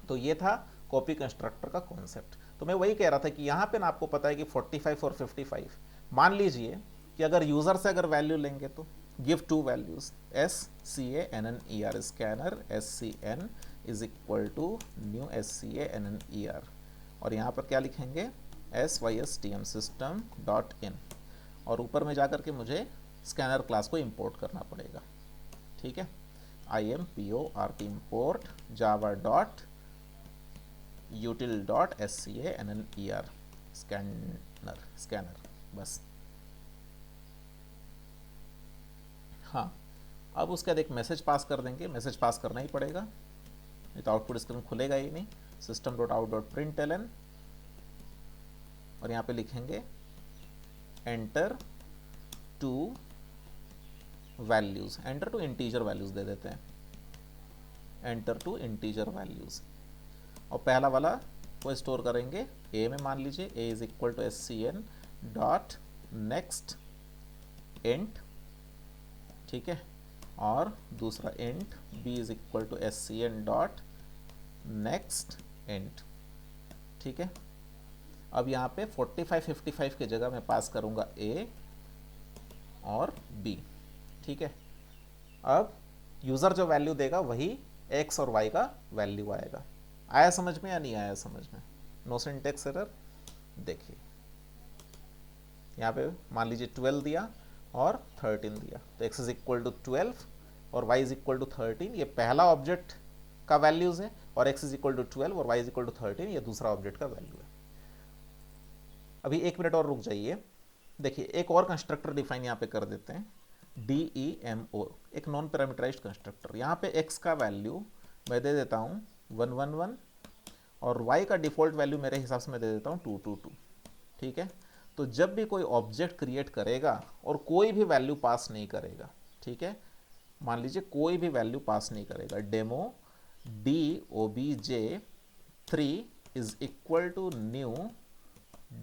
तो ये था कॉपी कंस्ट्रक्टर का कॉन्सेप्ट। तो मैं वही कह रहा था कि यहाँ पे ना आपको पता है कि 45 और 55, मान लीजिए कि अगर यूज़र से अगर वैल्यू लेंगे तो give two values SCANNER scanner SCN is equal to new SCANNER, और यहाँ पर क्या लिखेंगे SYSTM system डॉट इन, और ऊपर में जाकर के मुझे स्कैनर क्लास को इंपोर्ट करना पड़ेगा। ठीक है, IMPORT import java dot util dot SCANNER scanner बस। हाँ, अब उसके बाद एक मैसेज पास कर देंगे, मैसेज पास करना ही पड़ेगा, नहीं तो आउटपुट स्क्रीन खुलेगा ही नहीं। system dot out dot println, और यहाँ पे लिखेंगे enter two values, enter two integer values दे देते हैं, एंटर टू इंटीजर वैल्यूज, और पहला वाला को स्टोर करेंगे a में, मान लीजिए a is equal to SCN dot next int, ठीक है, और दूसरा int b is equal to SCN dot next int. ठीक है, अब यहाँ पे 45 55 की जगह मैं पास करूँगा a और b। ठीक है, अब यूज़र जो वैल्यू देगा वही x और y का वैल्यू आएगा। आया समझ में या नहीं आया समझ में? No syntax error. देखिए यहाँ पे मान लीजिए 12 दिया और 13 दिया, तो x इज इक्वल टू 12 और y इज इक्वल टू 13, ये पहला ऑब्जेक्ट का वैल्यूज है, और x इज इक्वल टू 12 और y इज इक्वल टू 13 ये दूसरा ऑब्जेक्ट का वैल्यू है। अभी 1 मिनट और रुक जाइए। देखिए एक और कंस्ट्रक्टर डिफाइन यहाँ पे कर देते हैं, DEMO, एक नॉन पैरामीटराइज्ड कंस्ट्रक्टर। यहाँ पे x का वैल्यू मैं दे देता हूँ 111 और y का डिफॉल्ट वैल्यू मेरे हिसाब से मैं दे देता हूँ 222। ठीक है, तो जब भी कोई ऑब्जेक्ट क्रिएट करेगा और कोई भी वैल्यू पास नहीं करेगा, ठीक है, मान लीजिए कोई भी वैल्यू पास नहीं करेगा, demo DOBJ3 is equal to new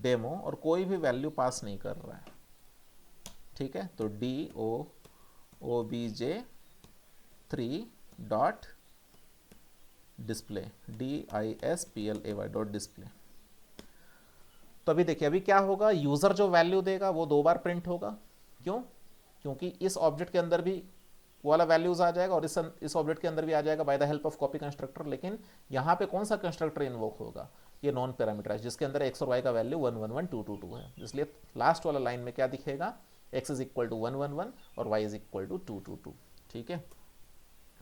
demo, और कोई भी वैल्यू पास नहीं कर रहा है, ठीक है, तो DOBJ3 dot display DISPLAY dot display. तो अभी देखिए अभी क्या होगा, यूजर जो वैल्यू देगा वो 2 बार प्रिंट होगा। क्यों? क्योंकि इस ऑब्जेक्ट के अंदर भी वो वाला वैल्यूज आ जाएगा और इस ऑब्जेक्ट के अंदर भी आ जाएगा by the help of copy constructor. लेकिन यहाँ पे कौन सा कंस्ट्रक्टर इन्वोक होगा? ये नॉन पैरामीटराइज्ड, जिसके अंदर x और y का वैल्यू 111 222 है। इसलिए लास्ट वाला लाइन में क्या दिखेगा, x इज इक्वल टू 111 और y इज इक्वल टू 222। ठीक है,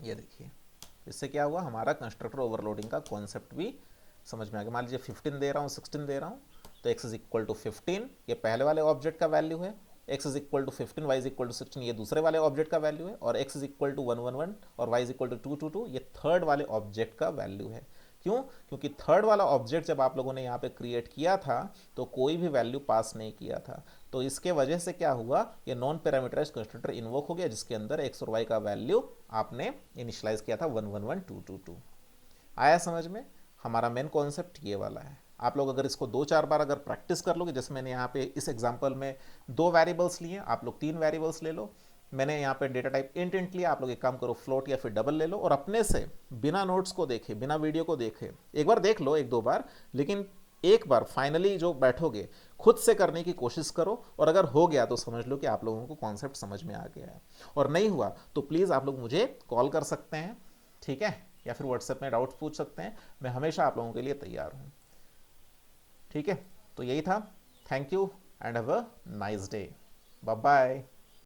ये देखिए इससे क्या हुआ, हमारा कंस्ट्रक्टर ओवरलोडिंग का कॉन्सेप्ट भी समझ में आ गया। मान लीजिए 15 दे रहा हूँ 16 दे रहा हूँ, तो x इज इक्वल टू 15 ये पहले वाले ऑब्जेक्ट का वैल्यू है, x is equal to 15 y is equal to 16 ये दूसरे वाले ऑब्जेक्ट का वैल्यू है, और x इज इक्वल टू 111 और y इज इक्वल टू 222 ये थर्ड वाले ऑब्जेक्ट का वैल्यू है। क्यों? क्योंकि थर्ड वाला ऑब्जेक्ट जब आप लोगों ने यहाँ पे क्रिएट किया था तो कोई भी वैल्यू पास नहीं किया था, तो इसके वजह से क्या हुआ, ये नॉन पैरामीटराइज्ड कंस्ट्रक्टर इन्वोक हो गया जिसके अंदर x और y का वैल्यू आपने इनिशियलाइज किया था 111 222। आया समझ में? हमारा मेन कॉन्सेप्ट ये वाला है। आप लोग अगर इसको 2-4 बार अगर प्रैक्टिस कर लोगे, जैसे मैंने यहाँ पे इस एग्जांपल में 2 वेरिएबल्स लिए, आप लोग 3 वेरिएबल्स ले लो, मैंने यहाँ पे डेटा टाइप इंट लिया, आप लोग एक काम करो फ्लोट या फिर डबल ले लो, और अपने से बिना नोट्स को देखे बिना वीडियो को देखे एक बार देख लो 1-2 बार, लेकिन एक बार फाइनली जो बैठोगे खुद से करने की कोशिश करो, और अगर हो गया तो समझ लो कि आप लोगों को कॉन्सेप्ट समझ में आ गया है, और नहीं हुआ तो प्लीज़ आप लोग मुझे कॉल कर सकते हैं, ठीक है, या फिर व्हाट्सएप में डाउट्स पूछ सकते हैं, मैं हमेशा आप लोगों के लिए तैयार हूँ। ठीक है, तो यही था। Thank you and have a nice day. Bye bye.